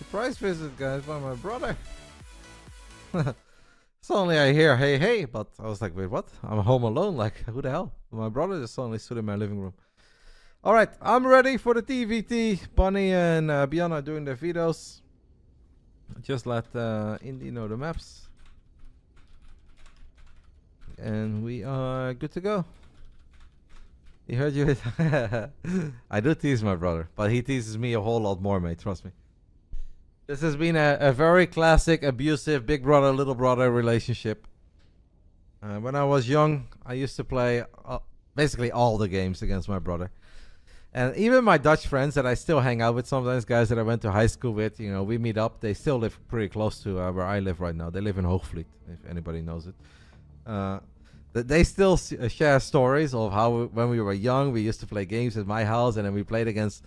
Surprise visit, guys, by my brother. Suddenly I hear, hey, hey, but I was like, wait, what? I'm home alone, like, who the hell? My brother just suddenly stood in my living room. Alright, I'm ready for the TVT. Bunny and ByuN are doing their videos. Just let Indy know the maps. And we are good to go. He heard you. I do tease my brother, but he teases me a whole lot more, mate, trust me. This has been a very classic, abusive big brother, little brother relationship. When I was young, I used to play basically all the games against my brother. And even my Dutch friends that I still hang out with sometimes, guys that I went to high school with, you know, we meet up. They still live pretty close to where I live right now. They live in Hoogvliet, if anybody knows it. They still share stories of how when we were young, we used to play games at my house, and then we played against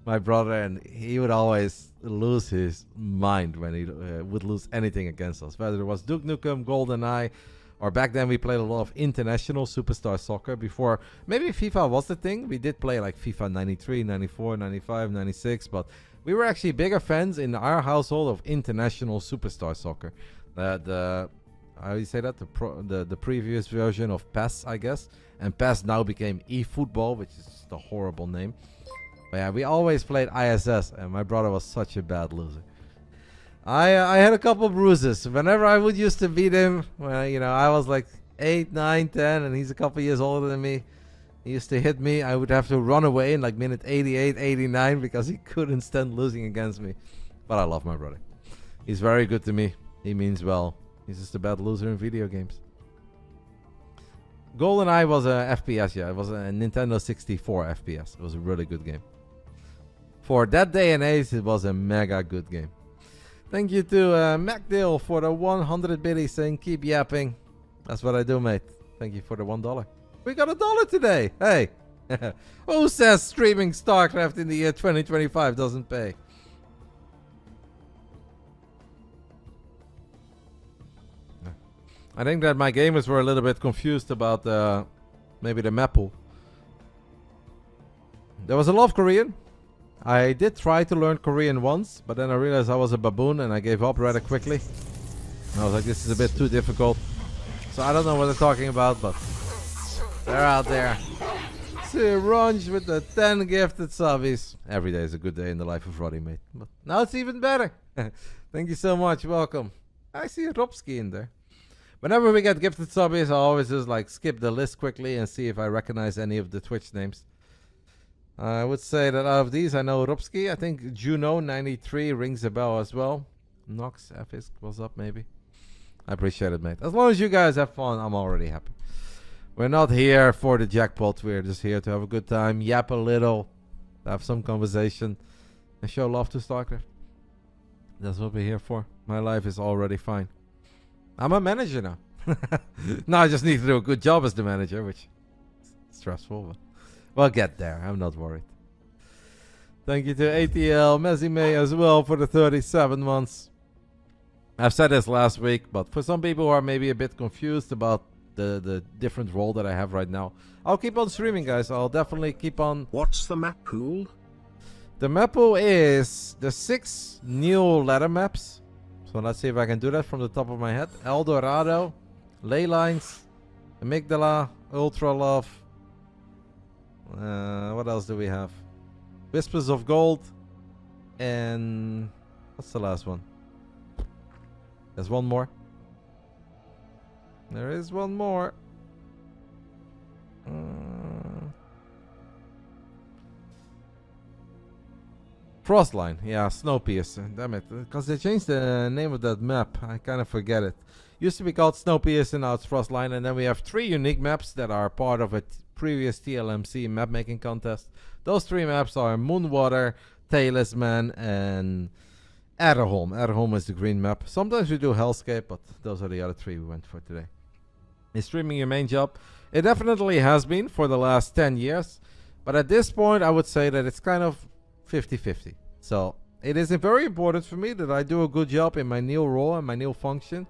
my brother, and he would always lose his mind when he would lose anything against us. Whether it was Duke Nukem, GoldenEye, or back then we played a lot of international Superstar Soccer. Before maybe FIFA was the thing, we did play like FIFA 93, 94, 95, 96, but we were actually bigger fans in our household of international Superstar Soccer. How do you say that? The previous version of PES, I guess. And PES now became eFootball, which is just a horrible name. But yeah, we always played ISS, and my brother was such a bad loser. I had a couple bruises. Whenever I would used to beat him, when you know, I was like 8, 9, 10, and he's a couple years older than me. He used to hit me. I would have to run away in like minute 88, 89 because he couldn't stand losing against me. But I love my brother. He's very good to me. He means well. He's just a bad loser in video games. GoldenEye was a FPS, yeah. It was a Nintendo 64 FPS. It was a really good game. For that day and age, it was a mega good game. Thank you to MacDale for the 100 biddies saying keep yapping. That's what I do, mate. Thank you for the $1. We got $1 today. Hey. Who says streaming Starcraft in the year 2025 doesn't pay? I think that my gamers were a little bit confused about maybe the map pool. There was a lot of Korean. I did try to learn Korean once, but then I realized I was a baboon and I gave up rather quickly. And I was like, this is a bit too difficult. So I don't know what they're talking about, but they're out there. See Runge with the 10 gifted subbies. Every day is a good day in the life of Roddy, mate. But now it's even better. Thank you so much. Welcome. I see Robski in there. Whenever we get gifted subbies, I always just like skip the list quickly and see if I recognize any of the Twitch names. I would say that out of these, I know Robski. I think Juno93 rings a bell as well. Nox, Fisk was up maybe. I appreciate it, mate. As long as you guys have fun, I'm already happy. We're not here for the jackpot. We're just here to have a good time, yap a little, have some conversation, and show love to StarCraft. That's what we're here for. My life is already fine. I'm a manager now. Now I just need to do a good job as the manager, which is stressful, but we'll get there. I'm not worried. Thank you to ATL, Messi May as well for the 37 months. I've said this last week, but for some people who are maybe a bit confused about the different role that I have right now, I'll keep on streaming, guys. I'll definitely keep on. What's the map pool? The map pool is the 6 new ladder maps. So let's see if I can do that from the top of my head. El Dorado, Ley Lines, Amygdala, Ultra Love. What else do we have? Whispers of Gold. And what's the last one? There's one more. There is one more. Frostline, yeah, Snowpiercer, damn it, because they changed the name of that map, I kind of forget it. Used to be called Snowpiercer, now it's Frostline, and then we have 3 unique maps that are part of a previous TLMC map making contest. Those 3 maps are Moonwater, Talisman, and Adderholm. Adderholm is the green map. Sometimes we do Hellscape, but those are the other 3 we went for today. Is streaming your main job? It definitely has been for the last 10 years, but at this point I would say that it's kind of 50-50. So it is very important for me that I do a good job in my new role and my new function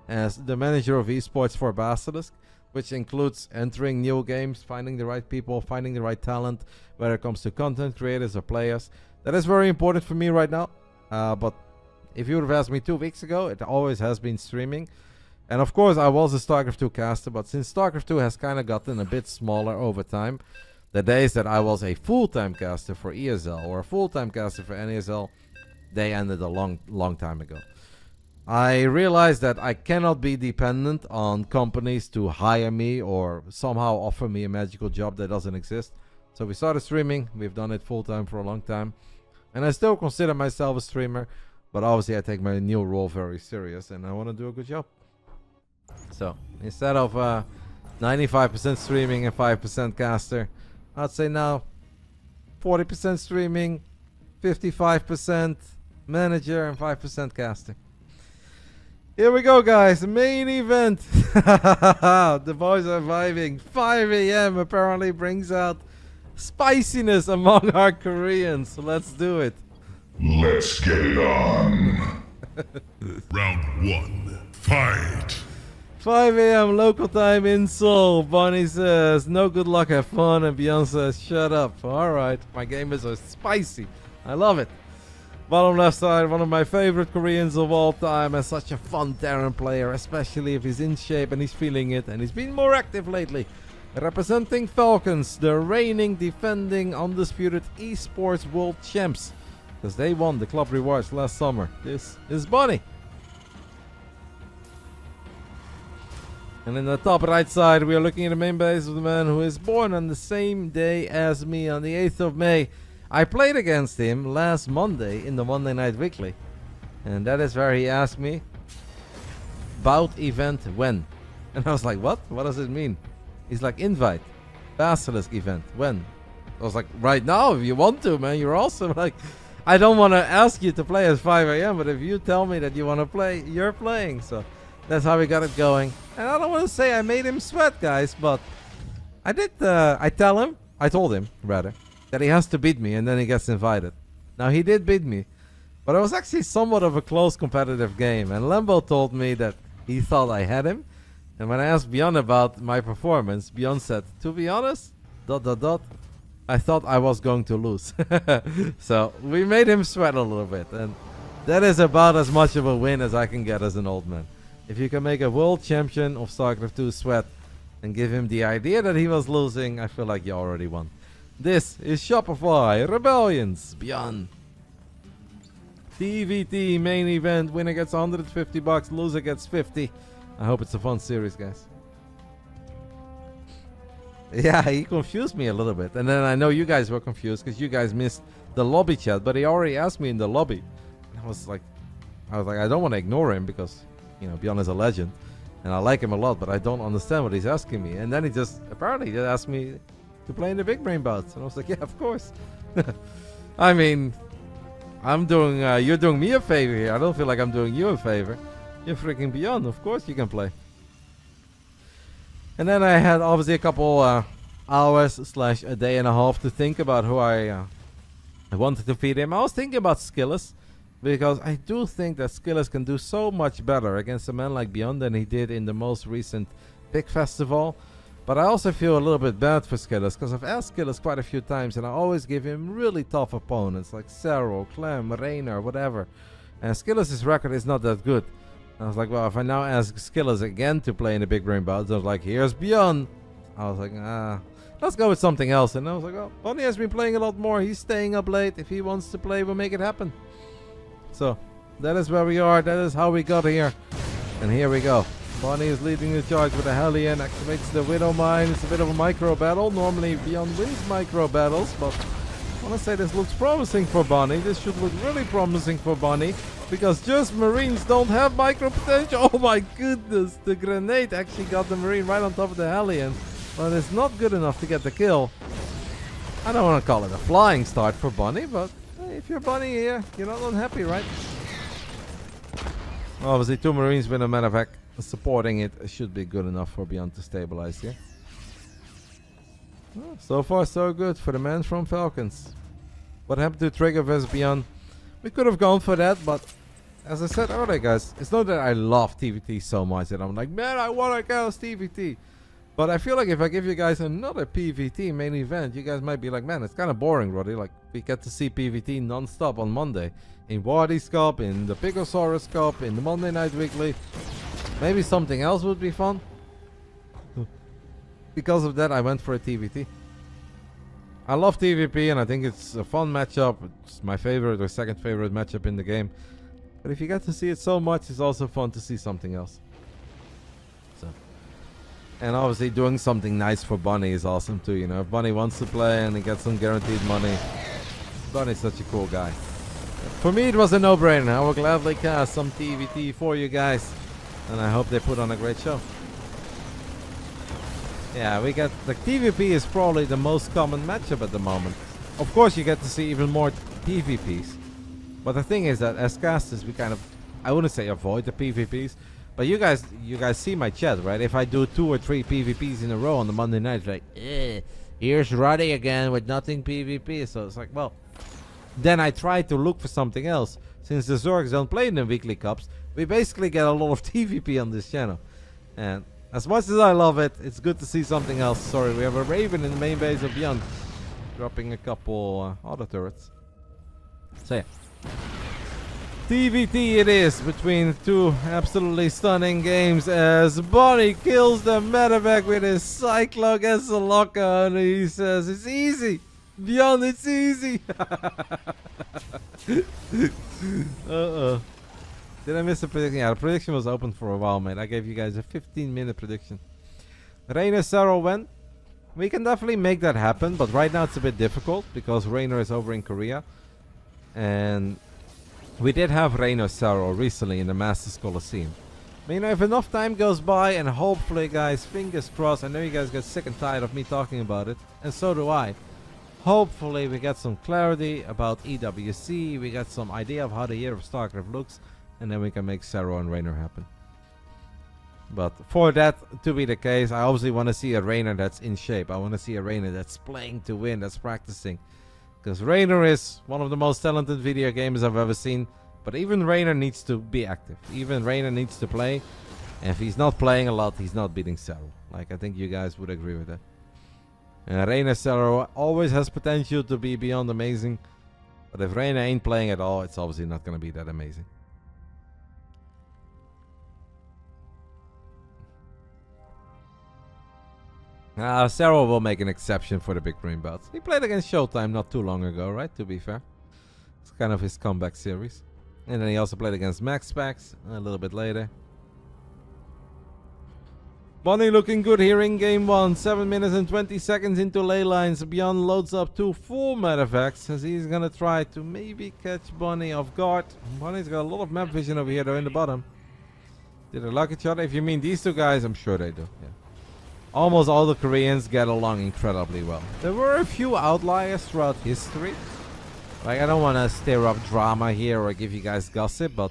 as the manager of esports for Basilisk, which includes entering new games, finding the right people, finding the right talent, whether it comes to content creators or players. That is very important for me right now. But If you would have asked me 2 weeks ago, it always has been streaming. And of course, I was a StarCraft 2 caster, but since StarCraft 2 has kind of gotten a bit smaller over time, the days that I was a full-time caster for ESL or a full-time caster for NESL, they ended a long time ago. I realized that I cannot be dependent on companies to hire me or somehow offer me a magical job that doesn't exist. So we started streaming. We've done it full-time for a long time. And I still consider myself a streamer, but obviously I take my new role very serious and I want to do a good job. So instead of 95% streaming and 5% caster, I'd say now 40% streaming, 55% manager and 5% caster. Here we go, guys. The main event. The boys are vibing. 5 a.m. apparently brings out spiciness among our Koreans. So let's do it. Let's get it on. Round 1. Fight. 5 a.m. local time in Seoul. Bonnie says, no good luck, have fun. And ByuN says, shut up. Alright, my game is so spicy. I love it. Bottom left side, one of my favorite Koreans of all time, and such a fun Terran player, especially if he's in shape and he's feeling it, and he's been more active lately. Representing Falcons, the reigning, defending, undisputed esports world champs, because they won the club rewards last summer. This is Bonnie. And in the top right side, we are looking at the main base of the man who is born on the same day as me, on the 8th of May. I played against him last Monday in the Monday Night Weekly. And that is where he asked me, bout event when? And I was like, what? What does it mean? He's like, invite. BASILISK event when? I was like, right now, if you want to, man, you're awesome. Like, I don't want to ask you to play at 5 a.m., but if you tell me that you want to play, you're playing. So that's how we got it going. And I don't want to say I made him sweat, guys, but I did. I told him, rather, that he has to beat me and then he gets invited. Now, he did beat me, but it was actually somewhat of a close competitive game. And Lembo told me that he thought I had him. And when I asked ByuN about my performance, ByuN said, to be honest, ... I thought I was going to lose. So we made him sweat a little bit. And that is about as much of a win as I can get as an old man. If you can make a world champion of StarCraft 2 sweat and give him the idea that he was losing, I feel like you already won. This is Shopify Rebellions ByuN. TVT main event. Winner gets 150 bucks, loser gets 50. I hope it's a fun series, guys. Yeah, he confused me a little bit. And then I know you guys were confused because you guys missed the lobby chat, but he already asked me in the lobby. And I was like, I don't want to ignore him because, you know, ByuN is a legend and I like him a lot, but I don't understand what he's asking me. And then he just apparently just asked me to play in the Big Brain Bouts. And I was like, yeah, of course. I mean, I'm doing, you're doing me a favor here. I don't feel like I'm doing you a favor. You're freaking ByuN. Of course you can play. And then I had obviously a couple hours / a day and a half to think about who I wanted to feed him. I was thinking about Skillers, because I do think that Skillers can do so much better against a man like ByuN than he did in the most recent big festival. But I also feel a little bit bad for Skillers, because I've asked Skillers quite a few times and I always give him really tough opponents like Cero, Clem, Rainer, whatever. And Skillers' record is not that good. I was like, well, if I now ask Skillers again to play in the Big Brain Bouts, I was like, here's ByuN. I was like, let's go with something else. And I was like, oh, Bonnie has been playing a lot more. He's staying up late. If he wants to play, we'll make it happen. So, that is where we are. That is how we got here. And here we go. Bonnie is leading the charge with a Hellion. Activates the Widow Mine. It's a bit of a micro battle. Normally, ByuN wins micro battles, but I want to say this looks promising for Bonnie. This should look really promising for Bonnie, because just Marines don't have micro potential. Oh my goodness, the grenade actually got the Marine right on top of the Hellion, but it's not good enough to get the kill. I don't want to call it a flying start for Bonnie, but hey, if you're Bonnie here, you're not unhappy, right? Obviously 2 Marines with a matter of fact supporting it should be good enough for ByuN to stabilize here. Oh, so far so good for the man from Falcons. What happened to Trigger vs ByuN? We could have gone for that, but as I said earlier, guys, it's not that I love TVT so much that I'm like, man, I want to go TVT. But I feel like if I give you guys another PvT main event, you guys might be like, man, it's kind of boring, Roddy. Like, we get to see PvT non-stop on Monday. In Wardy's Cup, in the Picosaurus Cup, in the Monday Night Weekly. Maybe something else would be fun. Because of that, I went for a TVT. I love TVP, and I think it's a fun matchup. It's my favorite or second favorite matchup in the game. But if you get to see it so much, it's also fun to see something else. So, and obviously doing something nice for Bunny is awesome too. You know, if Bunny wants to play and he gets some guaranteed money, Bunny's such a cool guy. For me, it was a no-brainer. I will gladly cast some TVT for you guys, and I hope they put on a great show. Yeah, we get the TVP is probably the most common matchup at the moment. Of course, you get to see even more PvPs. But the thing is that as casters, we kind of, I wouldn't say avoid the PvPs, but you guys see my chat, right? If I do 2 or 3 PvPs in a row on the Monday night, like, here's Roddy again with nothing PvP. So it's like, well, then I try to look for something else. Since the Zorgs don't play in the weekly cups, we basically get a lot of TvP on this channel. And as much as I love it, it's good to see something else. Sorry, we have a Raven in the main base of ByuN, dropping a couple auto turrets. So yeah. TVT it is between 2 absolutely stunning games as Bonnie kills the medevac with his Cyclone against the locker and he says it's easy. ByuN, it's easy. Uh-oh. Did I miss a prediction? Yeah, the prediction was open for a while, mate. I gave you guys a 15-minute prediction. Rainer Sarah went. We can definitely make that happen, but right now it's a bit difficult because Rainer is over in Korea. And we did have Rainer Sarah recently in the Masters Coliseum. But you know, if enough time goes by and hopefully, guys, fingers crossed, I know you guys get sick and tired of me talking about it, and so do I. Hopefully we get some clarity about EWC, we get some idea of how the year of Starcraft looks, and then we can make Sarah and Rainer happen. But for that to be the case, I obviously want to see a Rainer that's in shape. I want to see a Rainer that's playing to win, that's practicing. Because Rainer is one of the most talented video gamers I've ever seen. But even Rainer needs to be active. Even Rainer needs to play. And if he's not playing a lot, he's not beating Sarah. Like, I think you guys would agree with that. And Rainer Sarah always has potential to be beyond amazing. But if Rainer ain't playing at all, it's obviously not going to be that amazing. Sarah will make an exception for the Big Brain Bouts. He played against Showtime not too long ago, right? To be fair. It's kind of his comeback series. And then he also played against Max Packs a little bit later. Bonnie looking good here in game 1. 7 minutes and 20 seconds into ley lines. ByuN loads up 2 full medevacts as he's going to try to maybe catch Bonnie off guard. Bonnie's got a lot of map vision over here though in the bottom. Did they lock each other? If you mean these two guys, I'm sure they do. Yeah. Almost all the Koreans get along incredibly well. There were a few outliers throughout history. Like, I don't want to stir up drama here or give you guys gossip, but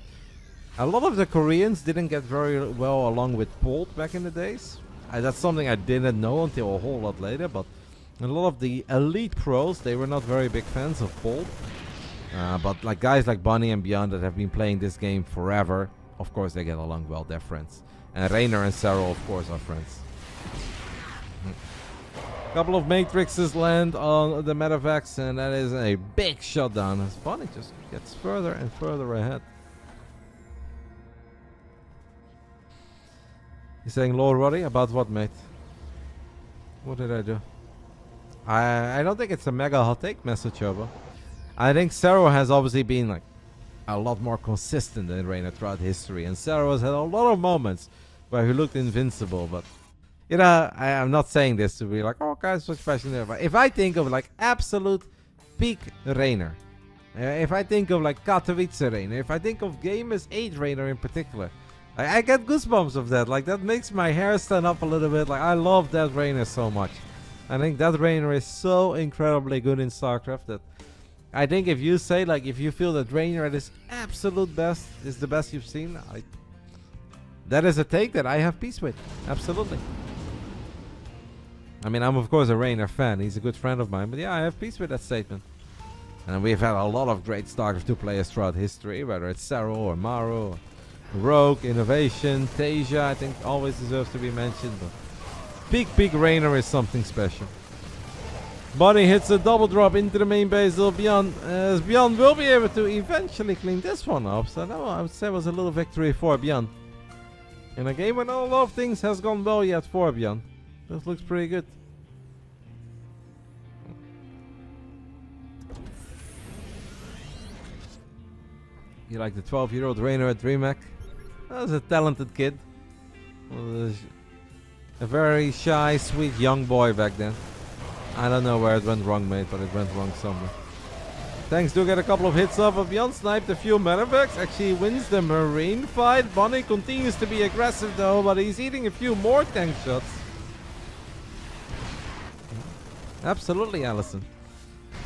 a lot of the Koreans didn't get very well along with Bolt back in the days. That's something I didn't know until a whole lot later, but a lot of the elite pros, they were not very big fans of Bolt. But like guys like Bonnie and ByuN that have been playing this game forever, of course they get along well, they're friends. And Rainer and Sarah, of course, are friends. Couple of matrixes land on the medevacs, and that is a big shutdown as Bonnie just gets further and further ahead. He's saying low, Roddy? About what, mate? What did I do? I don't think it's a mega hot take message over. I think Sarah has obviously been like a lot more consistent than Rainer throughout history, and Sarah has had a lot of moments where he looked invincible, but you know, I'm not saying this to be like, oh guys, such passionate. If I think of like absolute peak Rainer, if I think of like Katowice Rainer, if I think of Gamers 8 Rainer in particular, I get goosebumps of that. Like, that makes my hair stand up a little bit. Like, I love that Rainer so much. I think that Rainer is so incredibly good in StarCraft that I think if you say, like, if you feel that Rainer at his absolute best is the best you've seen, that is a take that I have peace with. Absolutely. I mean, I'm of course a Rainer fan. He's a good friend of mine. But yeah, I have peace with that statement. And we've had a lot of great StarCraft 2 players throughout history. Whether it's Saro or Maru, or Rogue, Innovation, Tasia, I think always deserves to be mentioned. But Big Rainer is something special. Bunny hits a double drop into the main base of ByuN, as ByuN will be able to eventually clean this one up. So that I would say was a little victory for ByuN. In a game when a lot of things has gone well yet for ByuN. This looks pretty good. You like the 12-year-old Rainer at DreamHack? That was a talented kid. Was a very shy, sweet young boy back then. I don't know where it went wrong, mate, but it went wrong somewhere. Tanks do get a couple of hits off, but ByuN sniped a few medevacs. Actually wins the Marine fight. Bunny continues to be aggressive though, but he's eating a few more tank shots. Absolutely, Allison.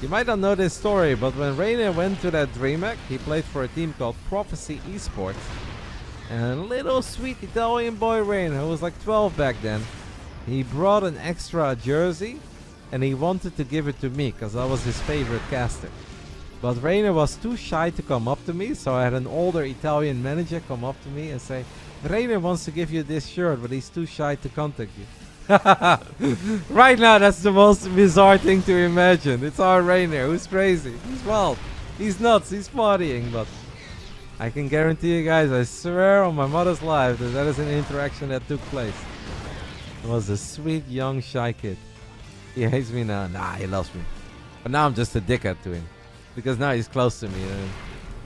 You might not know this story, but when Rainer went to that DreamHack, he played for a team called Prophecy Esports. And little sweet Italian boy Rainer, who was like 12 back then, he brought an extra jersey and he wanted to give it to me because I was his favorite caster. But Rainer was too shy to come up to me, so I had an older Italian manager come up to me and say, Rainer wants to give you this shirt, but he's too shy to contact you. Right now, that's the most bizarre thing to imagine. It's our Rainer, who's crazy. He's wild. He's nuts. He's partying, but I can guarantee you guys, I swear on my mother's life, that is an interaction that took place. It was a sweet, young, shy kid. He hates me now. Nah, he loves me. But now I'm just a dickhead to him. Because now he's close to me. And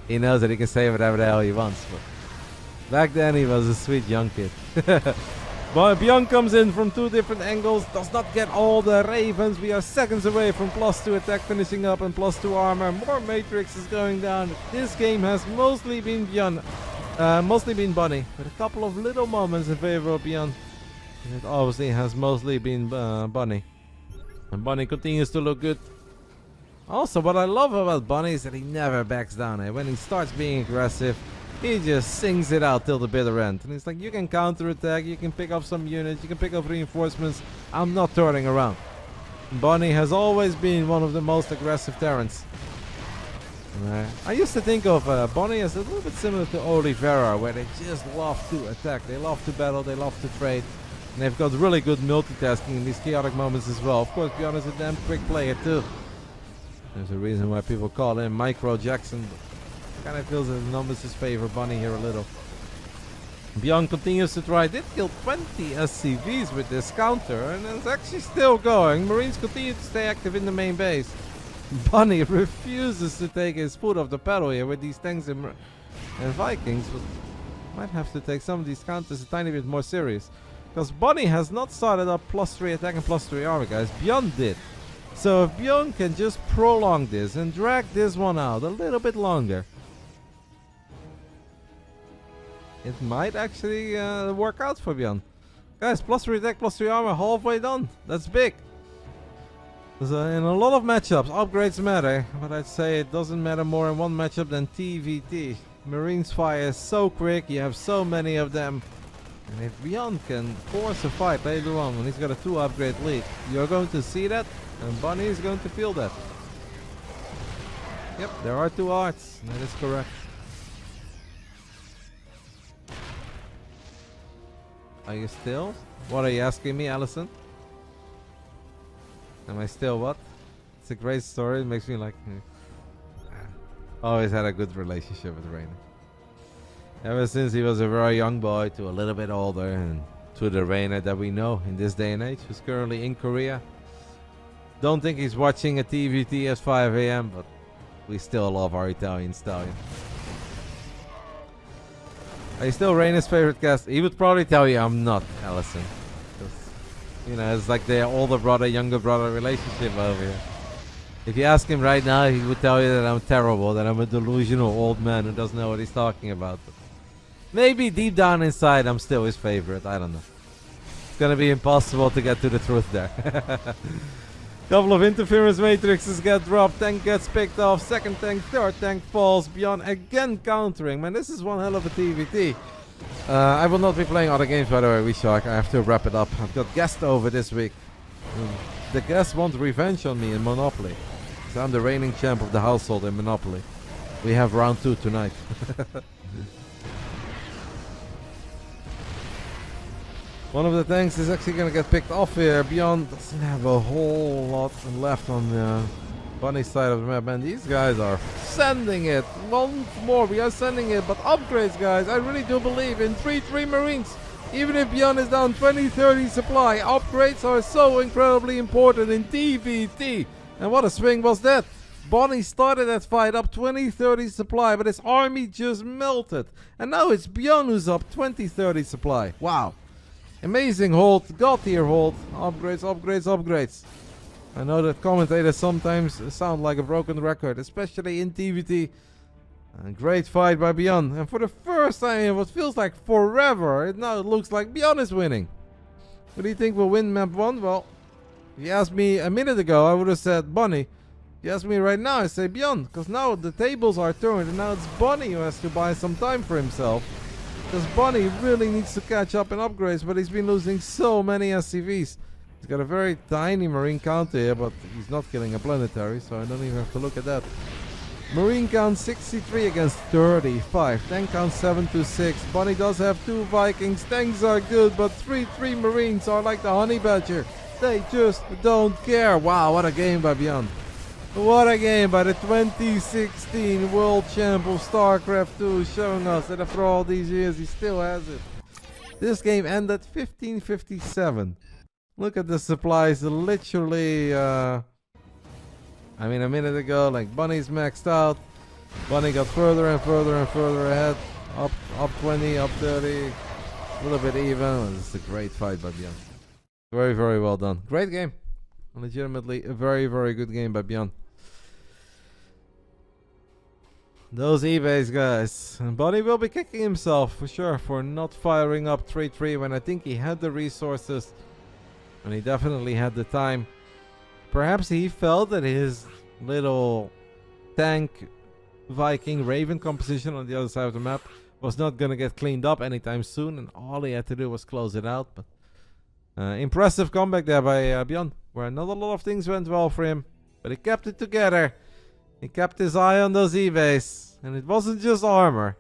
he knows that he can say whatever the hell he wants. But back then, he was a sweet, young kid. But ByuN comes in from two different angles. Does not get all the Ravens. We are seconds away from +2 attack finishing up and +2 armor. More Matrix is going down. This game has mostly been ByuN. Mostly been Bunny. With a couple of little moments in favor of ByuN. It obviously has mostly been Bunny. And Bunny continues to look good. Also, what I love about Bunny is that he never backs down. When he starts being aggressive, he just sings it out till the bitter end. And it's like, you can counter-attack, you can pick up some units, you can pick up reinforcements. I'm not turning around. Bunny has always been one of the most aggressive Terrans. I used to think of Bunny as a little bit similar to Oliveira, where they just love to attack. They love to battle, they love to trade. And they've got really good multitasking in these chaotic moments as well. Of course, ByuN is a damn quick player too. There's a reason why people call him Micro Jackson. Kind of feels in Numbers' favor Bunny here a little. ByuN continues to try. Did kill 20 SCVs with this counter, and it's actually still going. Marines continue to stay active in the main base. Bunny refuses to take his foot off the pedal here with these tanks and Vikings, but might have to take some of these counters a tiny bit more serious. Because Bunny has not started up +3 attack and +3 armor, guys. ByuN did. So if ByuN can just prolong this and drag this one out a little bit longer, it might actually work out for ByuN. Guys, +3 attack, +3 armor, halfway done. That's big. So in a lot of matchups, upgrades matter, but I'd say it doesn't matter more in one matchup than TVT. Marines fire so quick, you have so many of them. And if ByuN can force a fight later on when he's got a 2 upgrade lead, you're going to see that, and Bunny is going to feel that. Yep, there are 2 arts, that is correct. Are you still? What are you asking me, Allison? Am I still what? It's a great story, it makes me like... Always had a good relationship with Rainer. Ever since he was a very young boy to a little bit older, and to the Rainer that we know in this day and age, who's currently in Korea. Don't think he's watching a TVT at 5 AM, but we still love our Italian stallion. Are you still Rainer's favorite cast? He would probably tell you I'm not, Allison. You know, it's like the older brother, younger brother relationship over here. If you ask him right now, he would tell you that I'm terrible, that I'm a delusional old man who doesn't know what he's talking about. But maybe deep down inside, I'm still his favorite. I don't know. It's gonna be impossible to get to the truth there. Couple of interference matrices get dropped. Tank gets picked off. Second tank, third tank falls. ByuN again countering. Man, this is one hell of a TVT. I will not be playing other games, by the way, WeShark. I have to wrap it up. I've got guests over this week. The guests want revenge on me in Monopoly. So I'm the reigning champ of the household in Monopoly. We have round 2 tonight. One of the tanks is actually going to get picked off here. ByuN doesn't have a whole lot left on the bunny side of the map, and these guys are sending it. Once more, we are sending it, but upgrades, guys. I really do believe in 3-3 Marines. Even if ByuN is down 20-30 supply, upgrades are so incredibly important in TVT. And what a swing was that. Bonnie started that fight up 20-30 supply, but his army just melted. And now it's ByuN who's up 20-30 supply. Wow. Amazing hold, god tier hold. Upgrades, upgrades, upgrades. I know that commentators sometimes sound like a broken record, especially in TVT. A great fight by ByuN. And for the first time in what feels like forever, it now looks like ByuN is winning. What do you think will win map 1? Well, if you asked me a minute ago, I would have said Bunny. If you ask me right now, I say ByuN. Because now the tables are turned and now it's Bunny who has to buy some time for himself. Because Bunny really needs to catch up in upgrades, but he's been losing so many SCVs. He's got a very tiny Marine count here, but he's not killing a planetary, so I don't even have to look at that. Marine count 63 against 35. Tank count 7-6. Bunny does have 2 Vikings. Tanks are good, but 3-3 Marines are like the honey badger. They just don't care. Wow, what a game by ByuN. What a game by the 2016 World Champ of Starcraft 2, showing us that after all these years he still has it. This game ended 1557. Look at the supplies, literally, I mean a minute ago, like Bunny's maxed out. Bunny got further and further and further ahead. Up 20, up 30, a little bit even. This is a great fight by ByuN. Very, very well done. Great game. Legitimately a very, very good game by ByuN. Those eBays, guys. And Bunny will be kicking himself for sure for not firing up 3-3 when I think he had the resources and he definitely had the time. Perhaps he felt that his little tank Viking Raven composition on the other side of the map was not going to get cleaned up anytime soon, and all he had to do was close it out. But impressive comeback there by ByuN, where not a lot of things went well for him, but he kept it together. He kept his eye on those eBays, and it wasn't just armor.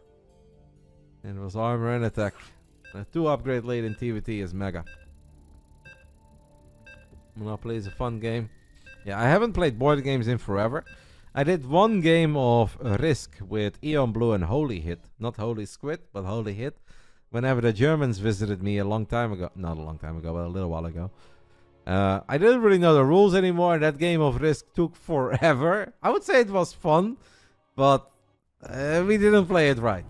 It was armor and attack. A 2 upgrade lead in TVT is mega. Monopoly is a fun game. Yeah, I haven't played board games in forever. I did one game of Risk with Eon Blue and Holy Hit. Not Holy Squid, but Holy Hit. Whenever the Germans visited me a long time ago. Not a long time ago, but a little while ago. I didn't really know the rules anymore. That game of Risk took forever. I would say it was fun, but we didn't play it right.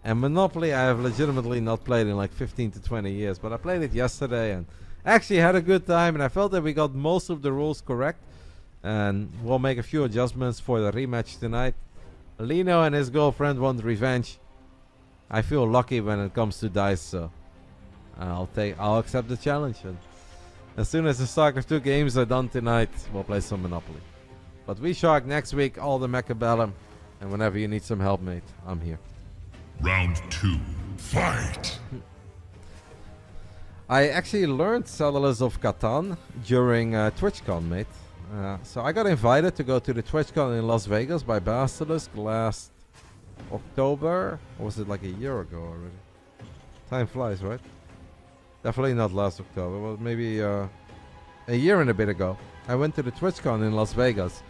And Monopoly I have legitimately not played in like 15 to 20 years, but I played it yesterday and actually had a good time, and I felt that we got most of the rules correct. And we'll make a few adjustments for the rematch tonight. Lino and his girlfriend want revenge. I feel lucky when it comes to dice, so I'll accept the challenge. And as soon as the Starcraft 2 games are done tonight, we'll play some Monopoly. But we shark next week, all the Mechabellum. And whenever you need some help, mate, I'm here. Round 2, fight! I actually learned Settlers of Catan during TwitchCon, mate. So I got invited to go to the TwitchCon in Las Vegas by Basilisk last October. Or was it like a year ago already? Time flies, right? Definitely not last October. Well, maybe a year and a bit ago. I went to the TwitchCon in Las Vegas.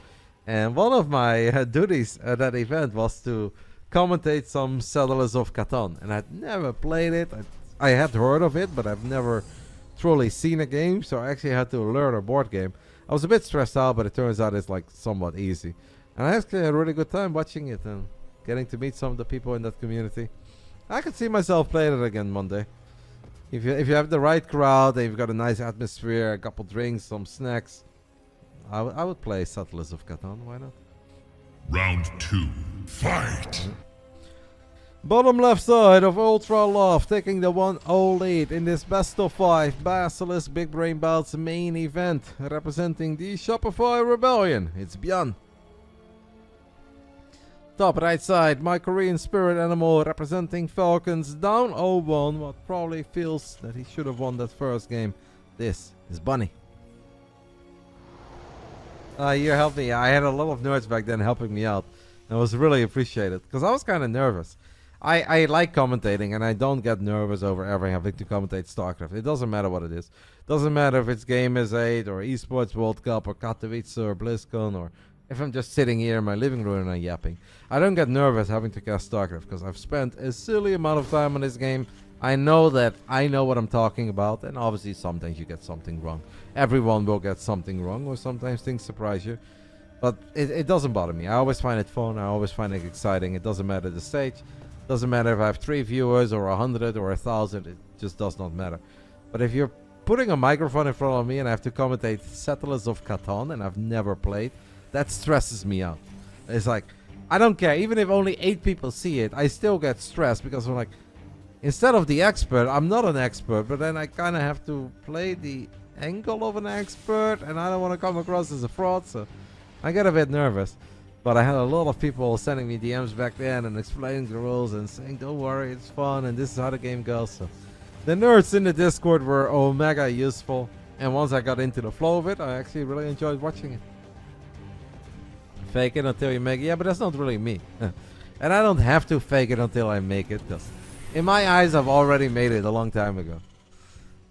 And one of my duties at that event was to commentate some Settlers of Catan. And I'd never played it. I had heard of it, but I've never truly seen a game. So I actually had to learn a board game. I was a bit stressed out, but it turns out it's like somewhat easy. And I actually had a really good time watching it and getting to meet some of the people in that community. I could see myself playing it again Monday. If you have the right crowd and you've got a nice atmosphere, a couple drinks, some snacks, I would play Settlers of Catan. Why not? Round 2, fight! Bottom left side of Ultra Love taking the 1-0 lead in this best of 5 Basilisk Big Brain Bouts main event, representing the Shopify Rebellion. It's ByuN. Top right side, my Korean spirit animal representing Falcons, down 0-1, what probably feels that he should have won that first game. This is Bunny. You helped me. I had a lot of nerds back then helping me out. And it was really appreciated because I was kind of nervous. I like commentating, and I don't get nervous over ever having to commentate StarCraft. It doesn't matter what it is. Doesn't matter if it's Gamers 8 or Esports World Cup or Katowice or BlizzCon, or if I'm just sitting here in my living room and I'm yapping. I don't get nervous having to cast StarCraft because I've spent a silly amount of time on this game. I know that I know what I'm talking about, and obviously sometimes you get something wrong. Everyone will get something wrong, or sometimes things surprise you. But it doesn't bother me. I always find it fun. I always find it exciting. It doesn't matter the stage. Doesn't matter if I have 3 viewers or 100 or 1,000. It just does not matter. But if you're putting a microphone in front of me and I have to commentate Settlers of Catan and I've never played, that stresses me out. It's like, I don't care. Even if only 8 people see it, I still get stressed because I'm like, instead of the expert, I'm not an expert, but then I kind of have to play the angle of an expert, and I don't want to come across as a fraud, so I get a bit nervous. But I had a lot of people sending me DMs back then and explaining the rules and saying, don't worry, it's fun and this is how the game goes. So the nerds in the Discord were omega useful, and once I got into the flow of it, I actually really enjoyed watching it. Fake it until you make it. Yeah, but that's not really me. And I don't have to fake it until I make it, because in my eyes, I've already made it a long time ago.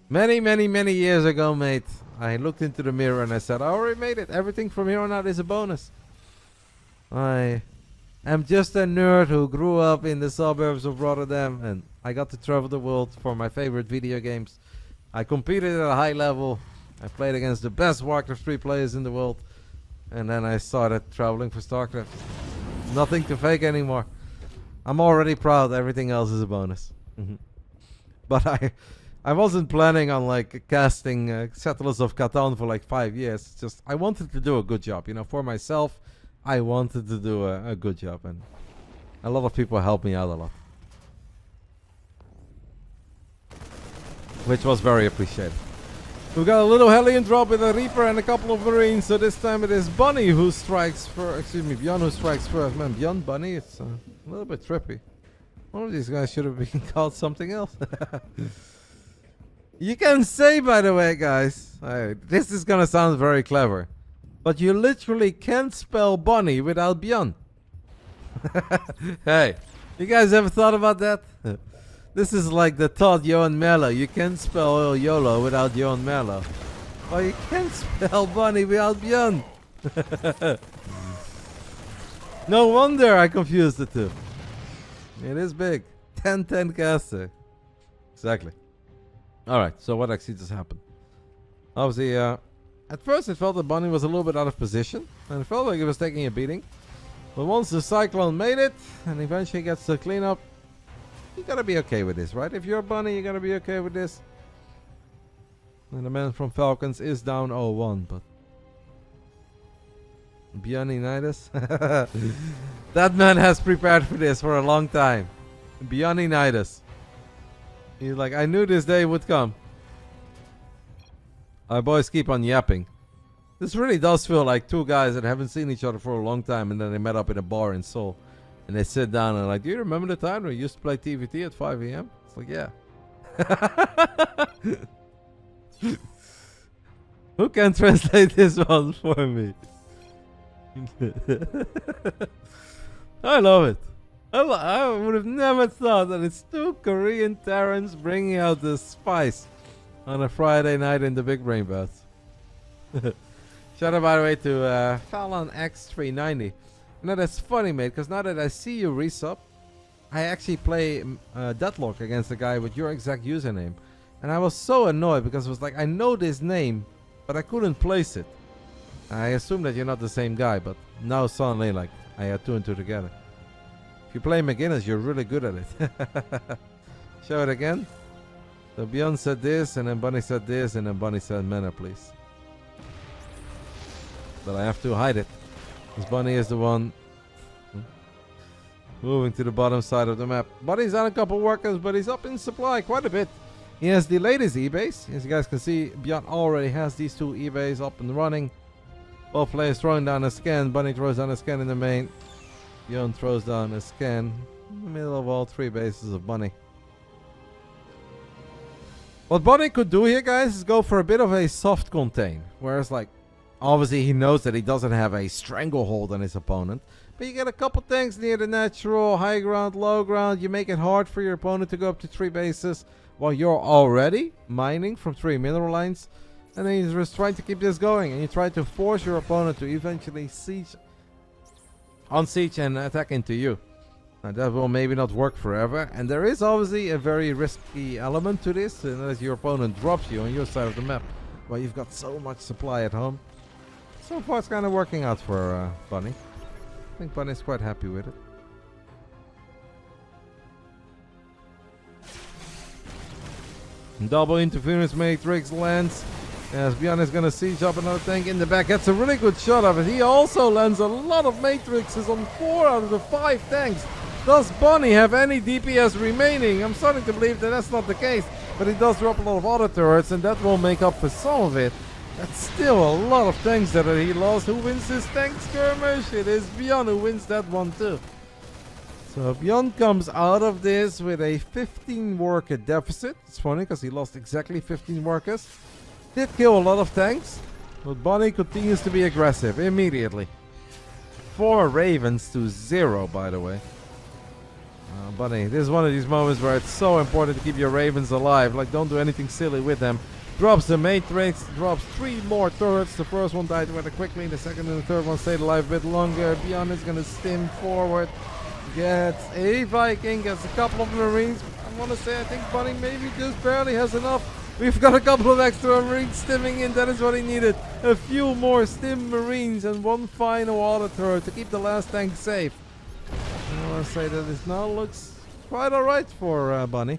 Many, many, many years ago, mate, I looked into the mirror and I said, I already made it. Everything from here on out is a bonus. I am just a nerd who grew up in the suburbs of RotterdaM, and I got to travel the world for my favorite video games. I competed at a high level. I played against the best Warcraft 3 players in the world. And then I started traveling for StarCraft. Nothing to fake anymore. I'm already proud. Everything else is a bonus. But I wasn't planning on like casting Settlers of Catan for like 5 years. It's just I wanted to do a good job, you know, for myself. I wanted to do a good job, and a lot of people helped me out a lot, which was very appreciated. We've got a little Hellion drop with a Reaper and a couple of Marines, so this time it is Bunny who strikes first. Excuse me, ByuN who strikes first. Man, ByuN, Bunny, it's a little bit trippy. One of these guys should have been called something else. You can say, by the way, guys, this is gonna sound very clever, but you literally can't spell Bunny without ByuN. Hey, you guys ever thought about that? This is like the Todd Johan Mello. You can't spell YOLO without Johan Mello. Or you can't spell Bunny without ByuN. No wonder I confused the two. It is big. 10-10 caster. Exactly. Alright, so what actually just happened? Obviously, at first it felt that Bunny was a little bit out of position, and it felt like it was taking a beating. But once the Cyclone made it, and eventually gets the cleanup, you gotta be okay with this, right? If you're Bunny, you gotta be okay with this. And the man from Falcons is down 0-1, but ByuNitis? That man has prepared for this for a long time. ByuNitis. He's like, I knew this day would come. Our boys keep on yapping. This really does feel like two guys that haven't seen each other for a long time, and then they met up in a bar in Seoul. And they sit down and like, do you remember the time when we used to play TVT at 5 a.m.? It's like, yeah. Who can translate this one for me? I love it. I would have never thought that it's two Korean Terrans bringing out the spice on a Friday night in the Big Brain Bouts. Shout out, by the way, to Fallon X390. Now that's funny, mate, because now that I see you resub, I actually play Deadlock against the guy with your exact username. And I was so annoyed because it was like, I know this name, but I couldn't place it. I assume that you're not the same guy, but now suddenly, like, I had 2 and 2 together. If you play McGinnis, you're really good at it. Show it again. So ByuN said this, and then Bunny said this, and then Bunny said mana, please. But I have to hide it. Because Bunny is the one moving to the bottom side of the map. Bunny's on a couple workers, but he's up in supply quite a bit. He has delayed his E-base. As you guys can see, ByuN already has these 2 E-base up and running. Both players throwing down a scan. Bunny throws down a scan in the main. ByuN throws down a scan in the middle of all 3 bases of Bunny. What Bunny could do here, guys, is go for a bit of a soft contain. Whereas, like, obviously he knows that he doesn't have a stranglehold on his opponent. But you get a couple things near the natural, high ground, low ground. You make it hard for your opponent to go up to 3 bases while you're already mining from 3 mineral lines. And then you're just trying to keep this going. And you try to force your opponent to eventually siege and attack into you. Now that will maybe not work forever. And there is obviously a very risky element to this. Unless your opponent drops you on your side of the map. Well, you've got so much supply at home. So far it's kind of working out for Bunny. I think Bunny's quite happy with it. Double interference matrix lands. As ByuN is going to siege up another tank in the back. Gets a really good shot of it. He also lands a lot of matrixes on 4 out of the 5 tanks. Does Bunny have any DPS remaining? I'm starting to believe that that's not the case. But he does drop a lot of auto turrets, and that will make up for some of it. That's still a lot of tanks that he lost. Who wins this tank skirmish? It is ByuN who wins that one too. So ByuN comes out of this with a 15 worker deficit. It's funny because he lost exactly 15 workers. Did kill a lot of tanks, but Bunny continues to be aggressive immediately. 4 ravens to 0, by the way. Bunny, this is one of these moments where it's so important to keep your ravens alive. Like, don't do anything silly with them. Drops the matrix, drops 3 more turrets. The first one died rather quickly. The second and the third one stayed alive a bit longer. ByuN is going to stim forward. Gets a Viking, gets a couple of Marines. I want to say I think Bunny maybe just barely has enough. We've got a couple of extra Marines stimming in. That is what he needed. A few more stim Marines and 1 final auto turret to keep the last tank safe. I want to say that this now looks quite alright for Bunny.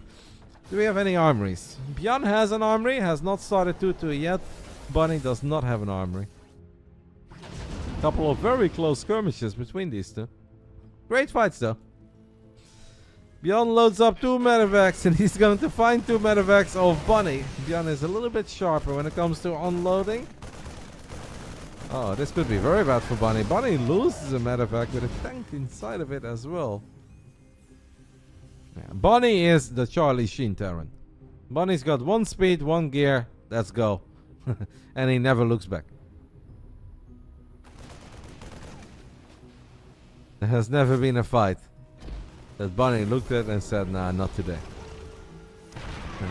Do we have any armories? ByuN has an armory, has not started 2-2 yet. Bunny does not have an armory. Couple of very close skirmishes between these two. Great fights though. ByuN loads up 2 medevacs and he's going to find 2 medevacs of Bunny. ByuN is a little bit sharper when it comes to unloading. Oh, this could be very bad for Bunny. Bunny loses a medevac with a tank inside of it as well. Yeah, Bunny is the Charlie Sheen Terran. Bunny's got 1 speed, 1 gear. Let's go. And he never looks back. There has never been a fight that Bunny looked at and said, nah, not today.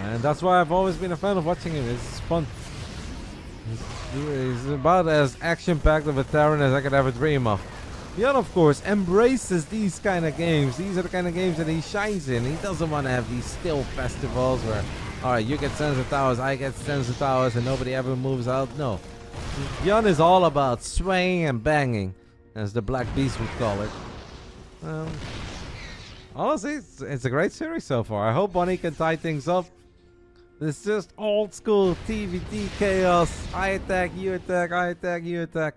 And that's why I've always been a fan of watching him. It's fun. He's about as action-packed of a Terran as I could ever dream of. ByuN, of course, embraces these kind of games. These are the kind of games that he shines in. He doesn't want to have these still festivals where, alright, you get sensor towers, I get sensor towers, and nobody ever moves out. No. ByuN is all about swaying and banging, as the Black Beast would call it. Honestly, it's a great series so far. I hope Bunny can tie things up. It's just old school TVT chaos. I attack, you attack, I attack, you attack.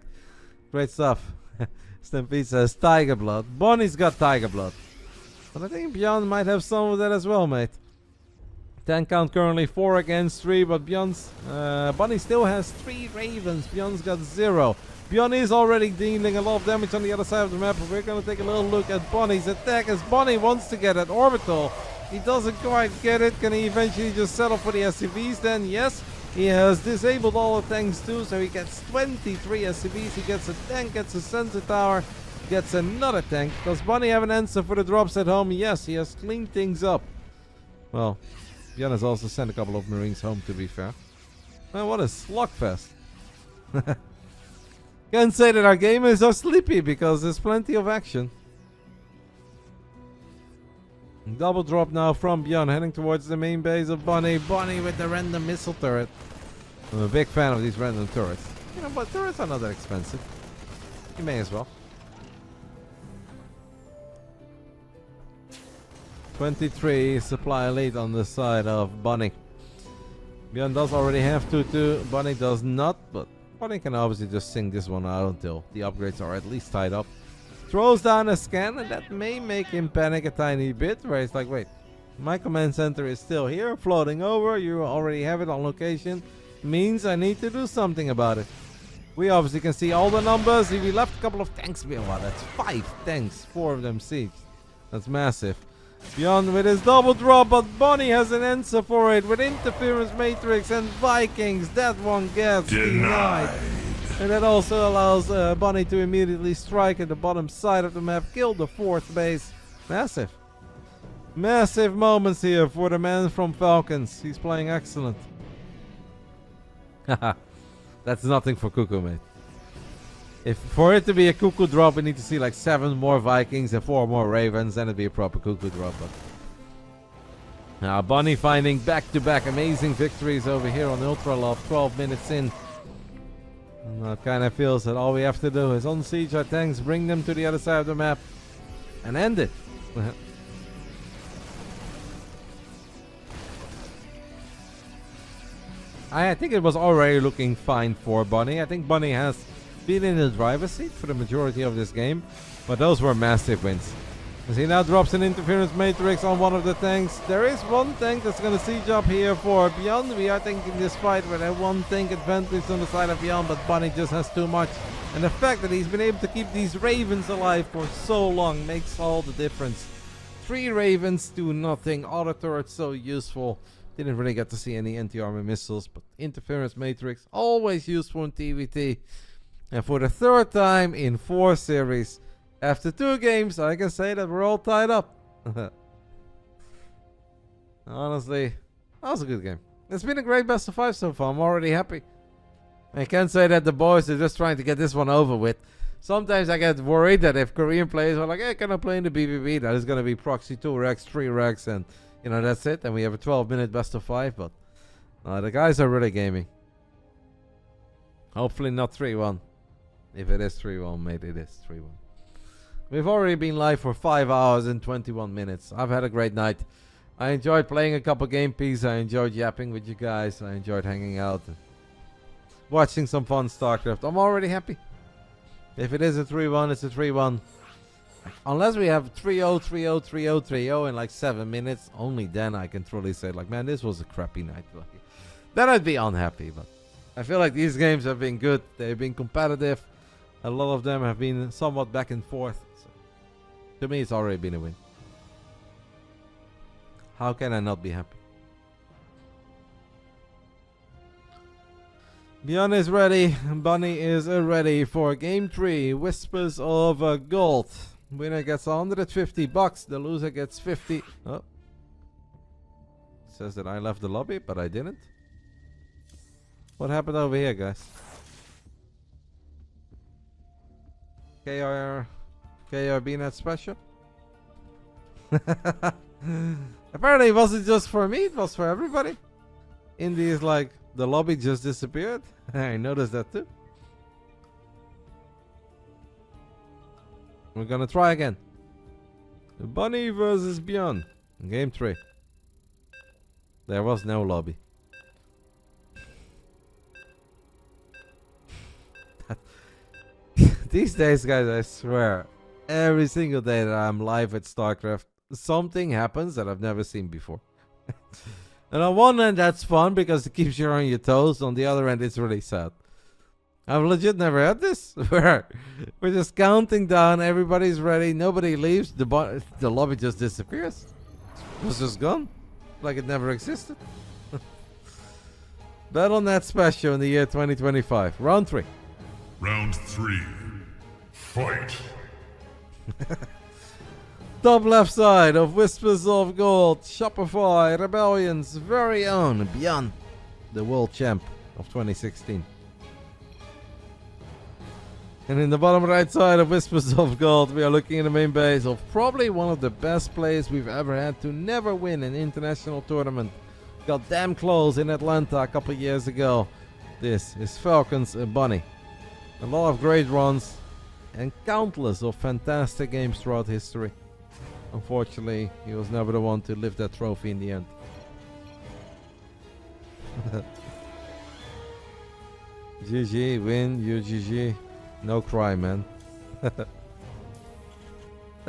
Great stuff. Stampede says Tiger Blood. Bunny's got Tiger Blood. But I think ByuN might have some of that as well, mate. 10 count currently 4 against 3, but Bunny still has 3 ravens. ByuN's got 0. ByuN is already dealing a lot of damage on the other side of the map, but we're going to take a little look at Bunny's attack as Bunny wants to get at orbital. He doesn't quite get it. Can he eventually just settle for the SCVs then? Yes. He has disabled all the tanks too, so he gets 23 SCVs. He gets a tank, gets a sensor tower, gets another tank. Does Bunny have an answer for the drops at home? Yes, he has cleaned things up. Well, ByuN has also sent a couple of Marines home, to be fair. Man, what a slugfest. Can't say that our gamers are sleepy because there's plenty of action. Double drop now from ByuN, heading towards the main base of Bunny. Bunny with the random missile turret. I'm a big fan of these random turrets. You know, but turrets are not that expensive. You may as well. 23 supply lead on the side of Bunny. ByuN does already have 2-2. Bunny does not, but Bunny can obviously just sing this one out until the upgrades are at least tied up. Throws down a scan, and that may make him panic a tiny bit, where he's like, wait, my command center is still here, floating over, you already have it on location, means I need to do something about it. We obviously can see all the numbers. We left a couple of tanks behind. Wow, that's 5 tanks, 4 of them sieged. That's massive. ByuN with his double drop, but Bunny has an answer for it with interference matrix and Vikings. That one gets denied. And that also allows Bunny to immediately strike at the bottom side of the map, kill the 4th base. Massive. Massive moments here for the man from Falcons. He's playing excellent. Haha. That's nothing for Cuckoo, mate. If for it to be a Cuckoo drop, we need to see like 7 more Vikings and 4 more Ravens, then it'd be a proper Cuckoo drop. But now Bunny finding back-to-back amazing victories over here on Ultra Love, 12 minutes in. And that kind of feels that all we have to do is unsiege our tanks, bring them to the other side of the map, and end it. I think it was already looking fine for Bunny. I think Bunny has been in the driver's seat for the majority of this game, but those were massive wins. As he now drops an interference matrix on one of the tanks. There is one tank that's going to siege up here for ByuN. We are thinking this fight with a 1 tank advantage on the side of ByuN, but Bunny just has too much. And the fact that he's been able to keep these Ravens alive for so long makes all the difference. 3 Ravens to nothing. Auto turret so useful. Didn't really get to see any anti-armor missiles, but interference matrix always useful in TVT. And for the 3rd time in 4 series, after 2 games, I can say that we're all tied up. Honestly, that was a good game. It's been a great best of 5 so far. I'm already happy. I can't say that the boys are just trying to get this one over with. Sometimes I get worried that if Korean players are like, hey, can I play in the BBB? That is going to be proxy 2 recs, 3 recs, and you know, that's it. And we have a 12-minute best of 5. But the guys are really gaming. Hopefully not 3-1. If it is 3-1, mate, it is 3-1. We've already been live for 5 hours and 21 minutes. I've had a great night. I enjoyed playing a couple game pieces. I enjoyed yapping with you guys. I enjoyed hanging out and watching some fun Starcraft. I'm already happy. If it is a 3-1, it's a 3-1. Unless we have 3-0, 3-0, 3-0, 3-0 in like 7 minutes, only then I can truly say like, man, this was a crappy night. Then I'd be unhappy, but I feel like these games have been good. They've been competitive. A lot of them have been somewhat back and forth. So to me, it's already been a win. How can I not be happy? ByuN is ready. Bunny is ready for game 3. Whispers of Gold. Winner gets $150. The loser gets 50. Oh. Says that I left the lobby, but I didn't. What happened over here, guys? KRB net special? Apparently it wasn't just for me, it was for everybody. Indy is like, the lobby just disappeared. I noticed that too. We're gonna try again. Bunny versus ByuN. Game 3. There was no lobby. These days, guys, I swear, every single day that I'm live at StarCraft, something happens that I've never seen before. And on one end, that's fun because it keeps you on your toes. On the other end, it's really sad. I've legit never had this. Where we're just counting down, everybody's ready, nobody leaves, the lobby just disappears. It was just gone. Like it never existed. BattleNet special in the year 2025. Round 3. Round 3. Fight. Top left side of Whispers of Gold, Shopify Rebellion's very own ByuN, the world champ of 2016. And in the bottom right side of Whispers of Gold, we are looking at the main base of probably one of the best players we've ever had to never win an international tournament. Got damn close in Atlanta a couple years ago. This is Falcons Bunny. A lot of great runs and countless of fantastic games throughout history. Unfortunately, he was never the one to lift that trophy in the end. GG, win, UGG. No cry, man. That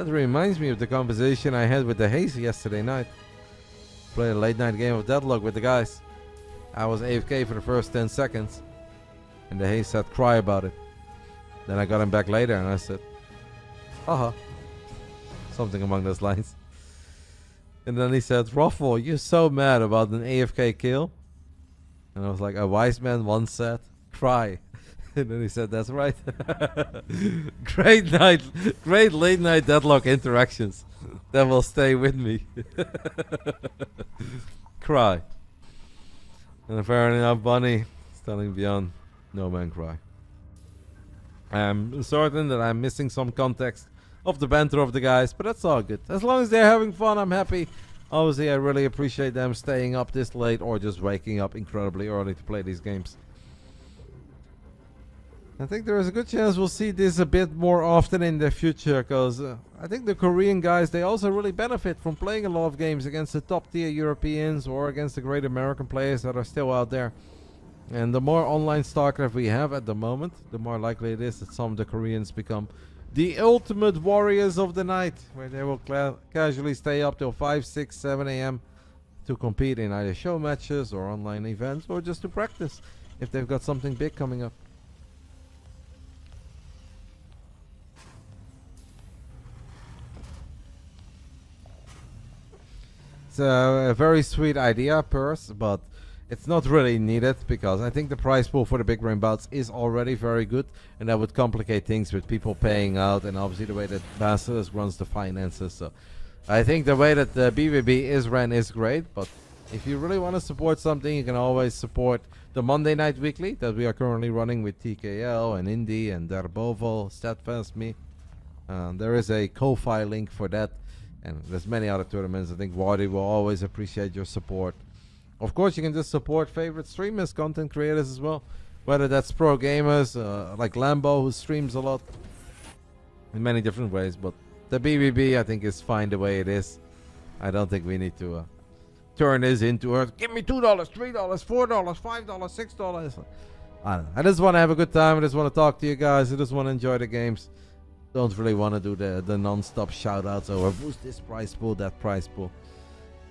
reminds me of the conversation I had with the Haze yesterday night. Played a late night game of Deadlock with the guys. I was AFK for the first 10 seconds. And the Haze said cry about it. Then I got him back later and I said, haha. Something along those lines. And then he said, Ruffle, you're so mad about an AFK kill. And I was like, a wise man once said, cry. And then he said, "That's right." Great night, great late night deadlock interactions that will stay with me. Cry. And fair enough, Bunny is telling ByuN, no man cry. I'm certain that I'm missing some context of the banter of the guys, but that's all good. As long as they're having fun, I'm happy. Obviously, I really appreciate them staying up this late or just waking up incredibly early to play these games. I think there is a good chance we'll see this a bit more often in the future, because I think the Korean guys, they also really benefit from playing a lot of games against the top tier Europeans or against the great American players that are still out there. And the more online Starcraft we have at the moment, the more likely it is that some of the Koreans become the ultimate warriors of the night, where they will casually stay up till 5, 6, 7 a.m. to compete in either show matches or online events, or just to practice if they've got something big coming up. It's a very sweet idea, Purse, but it's not really needed, because I think the prize pool for the Big Brain Bouts is already very good, and that would complicate things with people paying out, and obviously the way that Basilisk runs the finances. So I think the way that the BBB is ran is great, but if you really want to support something, you can always support the Monday Night Weekly that we are currently running with TKL and Indy and Darbovo, Steadfast Me. There is a Ko-Fi link for that, and there's many other tournaments. I think Wardy will always appreciate your support. Of course, you can just support favorite streamers, content creators as well. Whether that's pro gamers like Lambo, who streams a lot in many different ways. But the BBB, I think, is fine the way it is. I don't think we need to turn this into a give me $2, $3, $4, $5, $6. I don't know. I just want to have a good time. I just want to talk to you guys. I just want to enjoy the games. Don't really want to do the non-stop shout-outs over who's this prize pool, that prize pool.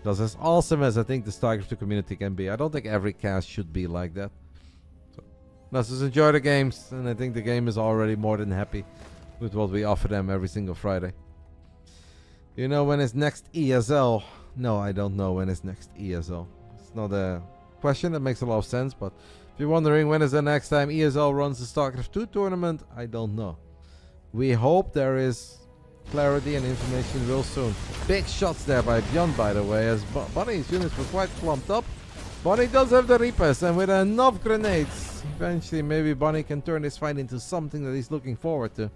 Because as awesome as I think the Starcraft community can be, I don't think every cast should be like that. So let's just enjoy the games, and I think the game is already more than happy with what we offer them every single Friday. You know when is next ESL? No, I don't know when is next ESL. It's not a question that makes a lot of sense, but if you're wondering when is the next time ESL runs the StarCraft 2 tournament, I don't know. We hope there is clarity and information real soon. Big shots there by ByuN, by the way, as Bunny's units were quite clumped up. Bunny does have the Reapers, and with enough grenades, eventually maybe Bunny can turn this fight into something that he's looking forward to.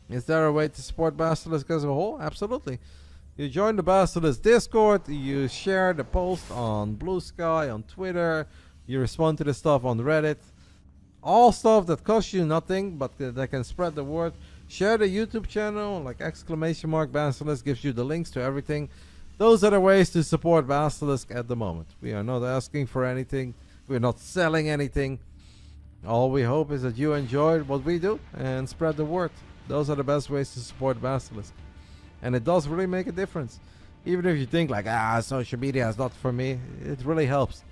Is there a way to support Basilisk as a whole? Absolutely. You join the Basilisk Discord, you share the post on Blue Sky, on Twitter, you respond to the stuff on Reddit. All stuff that costs you nothing, but that can spread the word. Share the YouTube channel, like !Basilisk gives you the links to everything. Those are the ways to support Basilisk at the moment. We are not asking for anything. We're not selling anything. All we hope is that you enjoy what we do and spread the word. Those are the best ways to support Basilisk. And it does really make a difference. Even if you think like, social media is not for me, it really helps.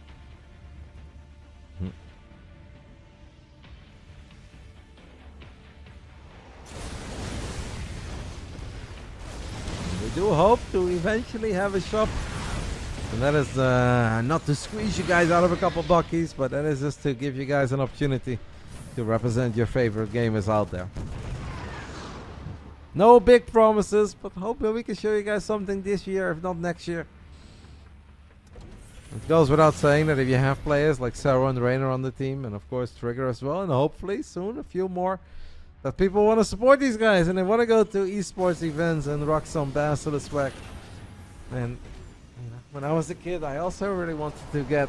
We do hope to eventually have a shop, and that is not to squeeze you guys out of a couple buckies, but that is just to give you guys an opportunity to represent your favorite gamers out there. No big promises, but hopefully we can show you guys something this year, if not next year. It goes without saying that if you have players like Sarah and Rainer on the team, and of course Trigger as well, and hopefully soon a few more, that people want to support these guys and they want to go to esports events and rock some Basilisk swag. And you know, when I was a kid, I also really wanted to get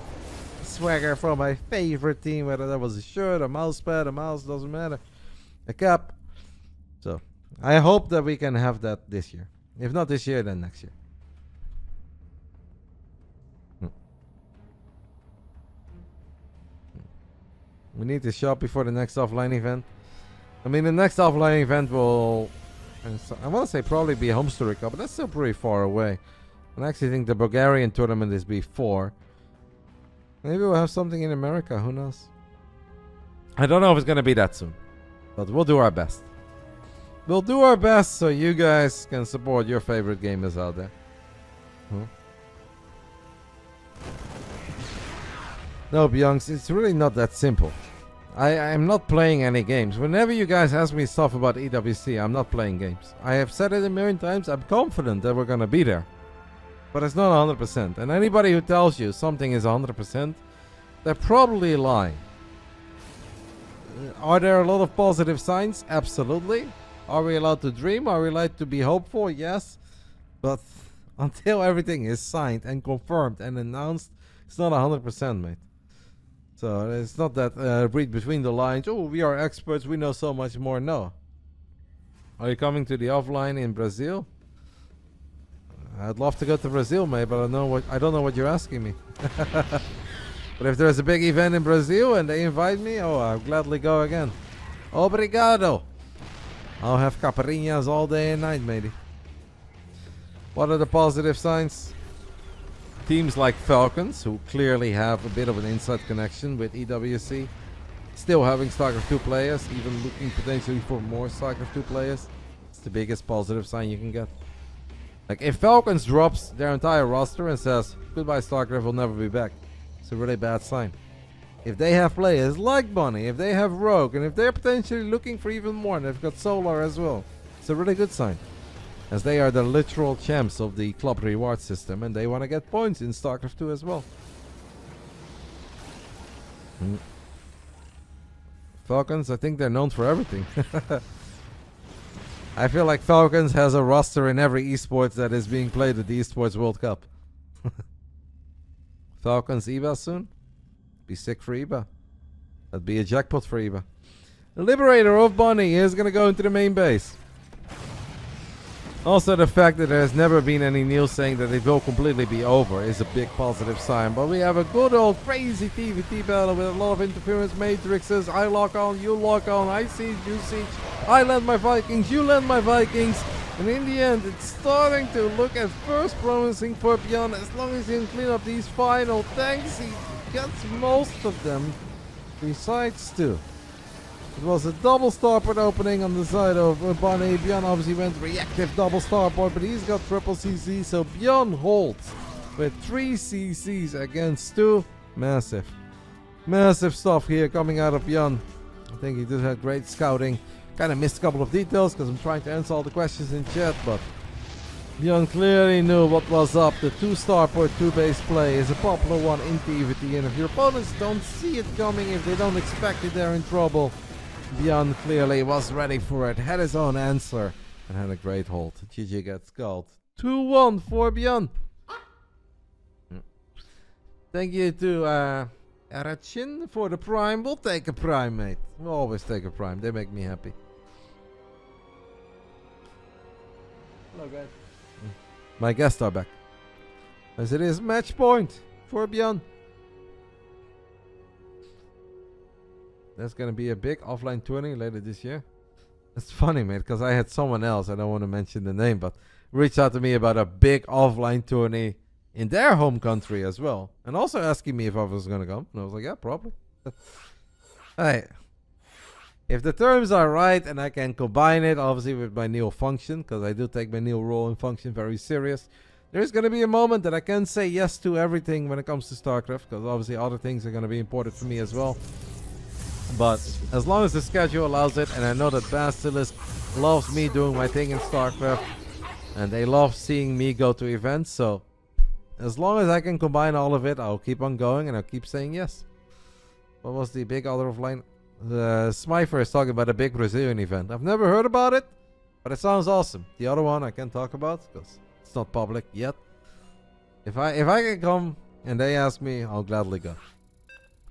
swagger from my favorite team, whether that was a shirt, a mouse pad, a mouse, doesn't matter, a cap. So I hope that we can have that this year. If not this year, then next year. We need to shop before the next offline event. I mean, the next offline event will, I want to say probably be Homestory Cup, but that's still pretty far away. And I actually think the Bulgarian tournament is before. Maybe we'll have something in America, who knows? I don't know if it's going to be that soon, but we'll do our best. We'll do our best so you guys can support your favorite gamers out there. No, ByuN, it's really not that simple. I'm not playing any games. Whenever you guys ask me stuff about EWC, I'm not playing games. I have said it a million times. I'm confident that we're gonna be there. But it's not 100%. And anybody who tells you something is 100%, they're probably lying. Are there a lot of positive signs? Absolutely. Are we allowed to dream? Are we allowed to be hopeful? Yes. But until everything is signed and confirmed and announced, it's not 100%, mate. So it's not that read between the lines. Oh, we are experts. We know so much more. No. Are you coming to the offline in Brazil? I'd love to go to Brazil, mate, but I don't know what you're asking me. But if there's a big event in Brazil and they invite me, oh, I'll gladly go again. Obrigado. I'll have caipirinhas all day and night, matey. What are the positive signs? Teams like Falcons, who clearly have a bit of an inside connection with EWC, still having Starcraft 2 players, even looking potentially for more Starcraft 2 players. It's the biggest positive sign you can get. Like, if Falcons drops their entire roster and says, goodbye Starcraft, we'll never be back, it's a really bad sign. If they have players like Bunny, if they have Rogue, and if they're potentially looking for even more, and they've got Solar as well, it's a really good sign. As they are the literal champs of the club reward system, and they want to get points in StarCraft 2 as well. Falcons, I think they're known for everything. I feel like Falcons has a roster in every esports that is being played at the Esports World Cup. Falcons EVA soon? Be sick for EVA. That'd be a jackpot for EVA. The Liberator of Bunny is going to go into the main base. Also, the fact that there's never been any news saying that it will completely be over is a big positive sign. But we have a good old crazy TVT battle with a lot of interference matrices. I lock on, you lock on, I siege, you siege. I land my Vikings, you land my Vikings. And in the end, it's starting to look at first promising for ByuN. As long as he can clean up these final tanks, he gets most of them. Besides two. It was a double starport opening on the side of Bunny. ByuN obviously went reactive double starport, but he's got triple CC, so ByuN holds with 3 CCs against 2. Massive. Massive stuff here coming out of ByuN. I think he did have great scouting. Kind of missed a couple of details because I'm trying to answer all the questions in chat, but ByuN clearly knew what was up. The 2 starport, 2 base play is a popular one in TVT, and if your opponents don't see it coming, if they don't expect it, they're in trouble. ByuN clearly was ready for it, had his own answer, and had a great hold. GG gets called. 2-1 for ByuN. Thank you to Arachin for the prime. We'll take a prime, mate. We'll always take a prime. They make me happy. Hello, guys. My guests are back. As it is match point for ByuN. There's going to be a big offline tourney later this year. It's funny, mate, because I had someone else, I don't want to mention the name, but reached out to me about a big offline tourney in their home country as well. And also asking me if I was going to come. And I was like, yeah, probably. Hey, if the terms are right and I can combine it, obviously, with my new function, because I do take my new role and function very serious, there's going to be a moment that I can say yes to everything when it comes to StarCraft, because obviously other things are going to be important for me as well. But as long as the schedule allows it, and I know that Basilisk loves me doing my thing in StarCraft, and they love seeing me go to events, so as long as I can combine all of it, I'll keep on going and I'll keep saying yes. What was the big other offline? The Smifer is talking about a big Brazilian event. I've never heard about it, but it sounds awesome. The other one I can't talk about because it's not public yet. If I can come and they ask me, I'll gladly go.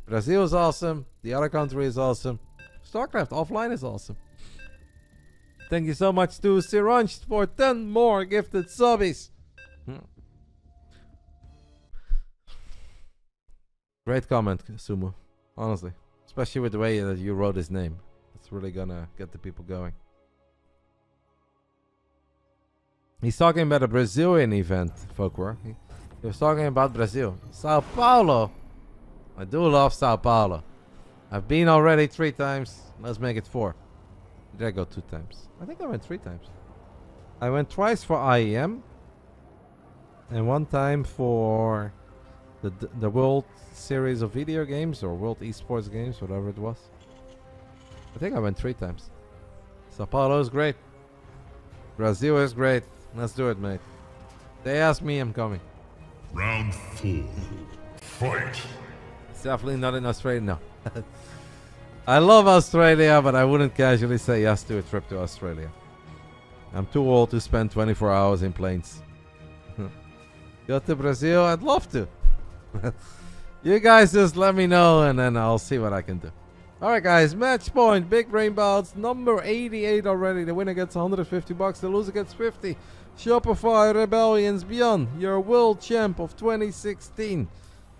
Brazil is awesome. The other country is awesome. StarCraft offline is awesome. Thank you so much to Siranch for 10 more gifted subbies. Great comment, Sumu. Honestly. Especially with the way that you wrote his name. It's really gonna get the people going. He's talking about a Brazilian event, Folkwar. He was talking about Brazil. Sao Paulo. I do love Sao Paulo. I've been already 3 times. Let's make it 4. Did I go 2 times? I think I went 3 times. I went twice for IEM. And 1 time for the World Series of Video Games or World Esports Games, whatever it was. I think I went 3 times. Sao Paulo is great. Brazil is great. Let's do it, mate. They ask me, I'm coming. Round 4. Fight. It's definitely not in Australia, no. I love Australia, but I wouldn't casually say yes to a trip to Australia. I'm too old to spend 24 hours in planes. Go to Brazil? I'd love to. You guys just let me know and then I'll see what I can do. Alright guys, match point, Big Brain Bouts, number 88 already. The winner gets 150 bucks, the loser gets 50. Shopify Rebellions ByuN, your world champ of 2016.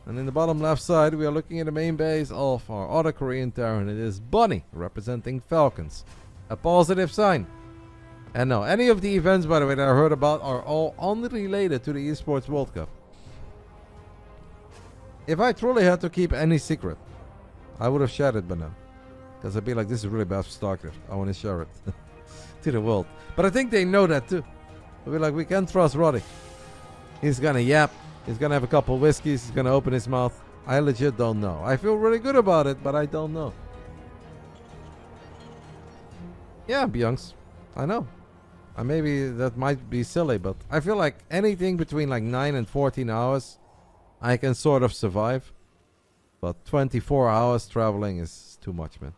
And in the bottom left side, we are looking at the main base of our other Korean Terran. It is Bunny, representing Falcons. A positive sign. And no, any of the events, by the way, that I heard about are all unrelated to the Esports World Cup. If I truly had to keep any secret, I would have shared it by now. Because I'd be like, this is really bad for Starcraft. I want to share it to the world. But I think they know that too. They'll be like, we can't trust Roddy. He's gonna yap. He's gonna have a couple whiskeys. He's gonna open his mouth. I legit don't know. I feel really good about it, but I don't know. Yeah, ByuNs. I know. Maybe that might be silly, but I feel like anything between like 9 and 14 hours, I can sort of survive. But 24 hours traveling is too much, man.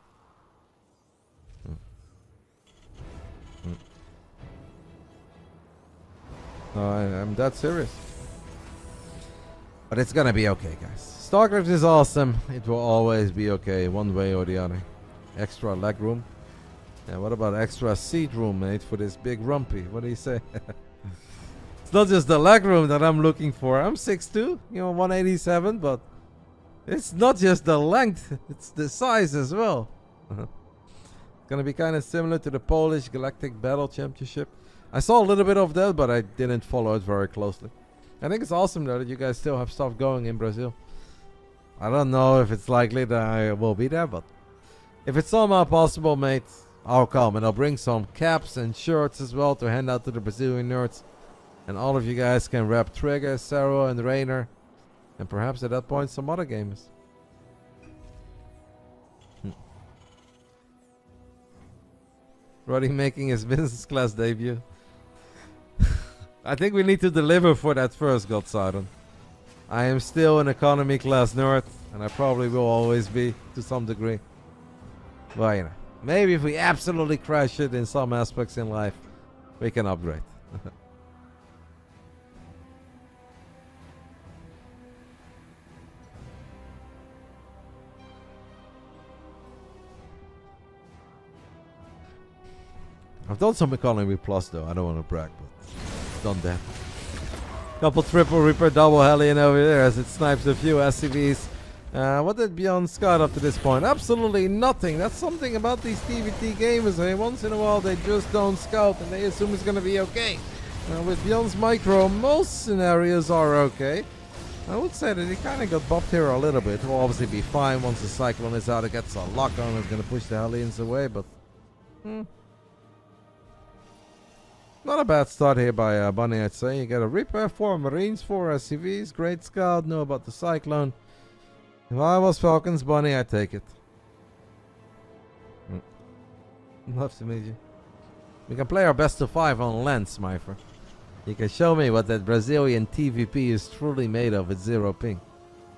No, I'm that serious. But it's gonna be okay, guys. Starcraft is awesome. It will always be okay, one way or the other. Extra leg room. Yeah, what about extra seat room, mate, for this big rumpy? What do you say? It's not just the leg room that I'm looking for. I'm 6'2", 187, but it's not just the length, it's the size as well. It's gonna be kind of similar to the Polish Galactic Battle Championship. I saw a little bit of that, but I didn't follow it very closely. I think it's awesome though that you guys still have stuff going in Brazil. I don't know if it's likely that I will be there, but if it's somehow possible, mate, I'll come and I'll bring some caps and shirts as well to hand out to the Brazilian nerds. And all of you guys can rep Trigger, Saro, and Rainer. And perhaps at that point some other gamers. Roddy making his business class debut. I think we need to deliver for that first, Godsiren. I am still an economy class nerd, and I probably will always be to some degree. Well, you know, maybe if we absolutely crash it in some aspects in life, we can upgrade. I've done some economy plus though, I don't want to brag, but done that. Couple triple reaper, double hellion over there as it snipes a few SCVs. What did ByuN scout up to this point? Absolutely nothing. That's something about these TVT gamers. Hey, once in a while they just don't scout and they assume it's gonna be okay. With ByuN's micro, most scenarios are okay. I would say that he kind of got buffed here a little bit. It will obviously be fine once the Cyclone is out. It gets a lock on, it's gonna push the hellions away, but not a bad start here by Bunny, I'd say. You get a Reaper, 4 Marines, 4 SCVs, great scout, know about the Cyclone. If I was Falcons Bunny, I'd take it. Love to meet you. We can play our best of 5 on Lens, my friend. You can show me what that Brazilian TVP is truly made of at 0 ping.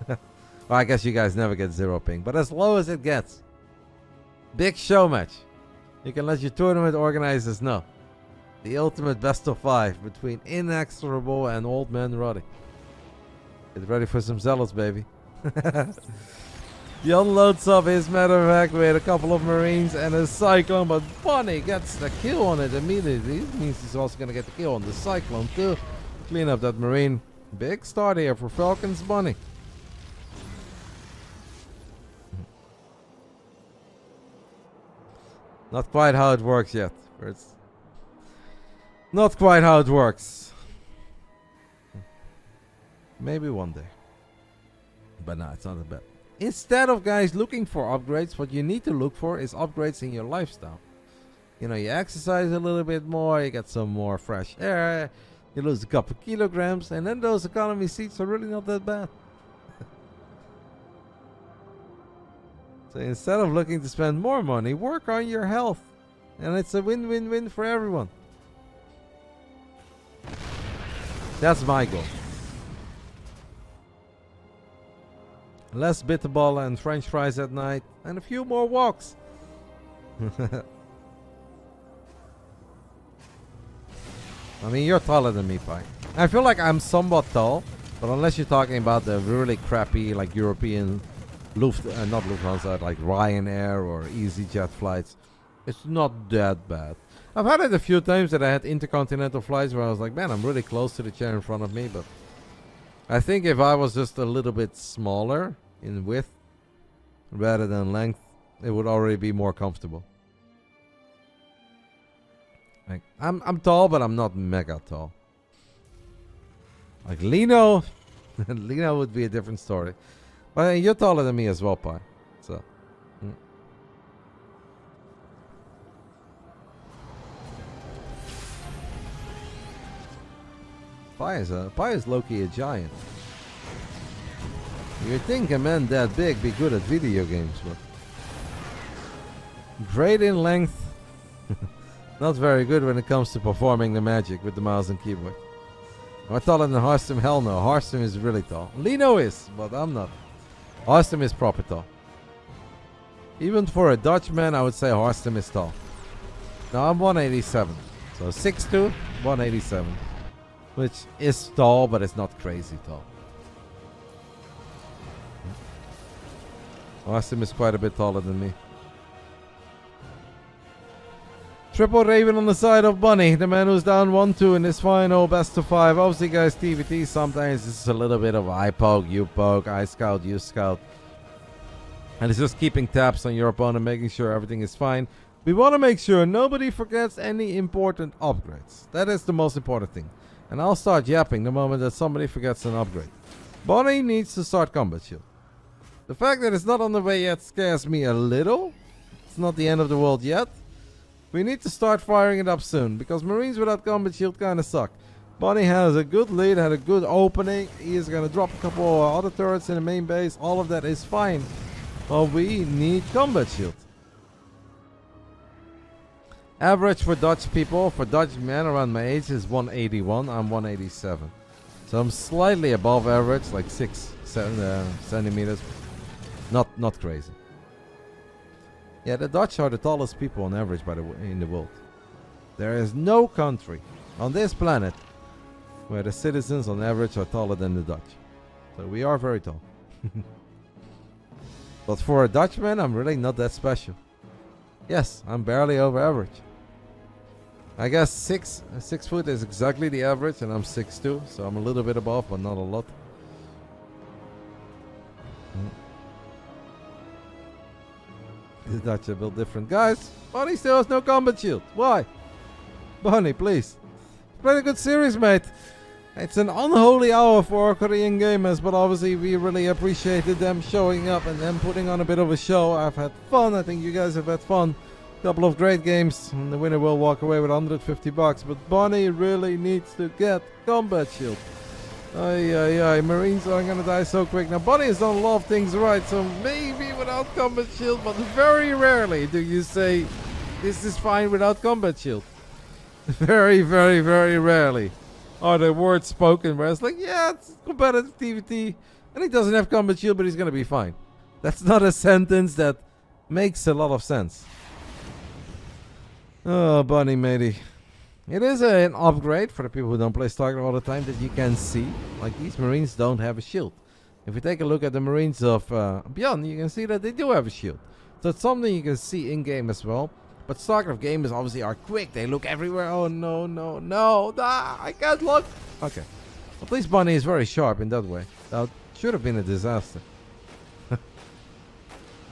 Well, I guess you guys never get 0 ping, but as low as it gets. Big Showmatch. You can let your tournament organizers know. The ultimate best of 5 between Inexorable and Old Man Roddy. Get ready for some zealots, baby. ByuN loads up his matter of fact with a couple of Marines and a Cyclone, but Bunny gets the kill on it immediately. It means he's also going to get the kill on the Cyclone too. Clean up that Marine. Big start here for Falcons Bunny. Not quite how it works yet. It's not quite how it works. Maybe one day. But no, it's not that bad. Instead of guys looking for upgrades, what you need to look for is upgrades in your lifestyle. You know, you exercise a little bit more, you get some more fresh air, you lose a couple kilograms, and then those economy seats are really not that bad. So instead of looking to spend more money, work on your health. And it's a win-win-win for everyone. That's my goal. Less bitterball and french fries at night. And a few more walks. I mean, you're taller than me, Pi. I feel like I'm somewhat tall. But unless you're talking about the really crappy, like European not Lufthansa, like Ryanair or EasyJet flights, it's not that bad. I've had it a few times that I had intercontinental flights where I was like, man, I'm really close to the chair in front of me. But I think if I was just a little bit smaller in width rather than length, it would already be more comfortable. Like, I'm tall, but I'm not mega tall. Like Lino, Lino would be a different story. But you're taller than me as well, Pi. So. Pi is low-key a giant. You'd think a man that big be good at video games, but great in length, not very good when it comes to performing the magic with the mouse and keyboard. Am I taller than Harstem? Hell no. Harstem is really tall. Lino is, but I'm not. Harstem is proper tall. Even for a Dutchman, I would say Harstem is tall. Now I'm 187. So 6'2", 187. Which is tall, but it's not crazy tall. Harstem is quite a bit taller than me. Triple Raven on the side of Bunny, the man who's down 1-2 in this final best of 5. Obviously, guys, TVT, sometimes this is a little bit of I poke, you poke, I scout, you scout. And it's just keeping tabs on your opponent, making sure everything is fine. We want to make sure nobody forgets any important upgrades. That is the most important thing. And I'll start yapping the moment that somebody forgets an upgrade. Bunny needs to start Combat Shield. The fact that it's not on the way yet scares me a little. It's not the end of the world yet. We need to start firing it up soon, because Marines without Combat Shield kind of suck. Bunny has a good lead, had a good opening. He is going to drop a couple of other turrets in the main base. All of that is fine. But we need Combat Shield. Average for Dutch people, for Dutch men around my age, is 181. I'm 187. So I'm slightly above average, like 6-7 centimeters. Not crazy. Yeah, the Dutch are the tallest people on average in the world. There is no country on this planet where the citizens on average are taller than the Dutch. So we are very tall. But for a Dutchman, I'm really not that special. Yes, I'm barely over average. I guess 6 foot is exactly the average, and I'm 6'2", so I'm a little bit above, but not a lot. The Dutch are built different. Guys, Bunny still has no Combat Shield. Why? Bunny, please. Play a good series, mate. It's an unholy hour for our Korean gamers, but obviously we really appreciated them showing up and them putting on a bit of a show. I've had fun. I think you guys have had fun. Couple of great games, and the winner will walk away with $150. But Bunny really needs to get Combat Shield. Marines aren't gonna die so quick. Now Bunny has done a lot of things right, so maybe without Combat Shield, but very rarely do you say this is fine without Combat Shield. Very, very, very rarely are the words spoken where it's like, yeah, it's competitive TVT, and he doesn't have Combat Shield, but he's gonna be fine. That's not a sentence that makes a lot of sense. Oh, Bunny, matey. It is an upgrade for the people who don't play Starcraft all the time that you can see. Like, these Marines don't have a shield. If we take a look at the Marines of ByuN, you can see that they do have a shield. So it's something you can see in-game as well. But Starcraft gamers obviously are quick. They look everywhere. Oh, no, no, no. I can't look. Okay. At least Bunny is very sharp in that way. That should have been a disaster.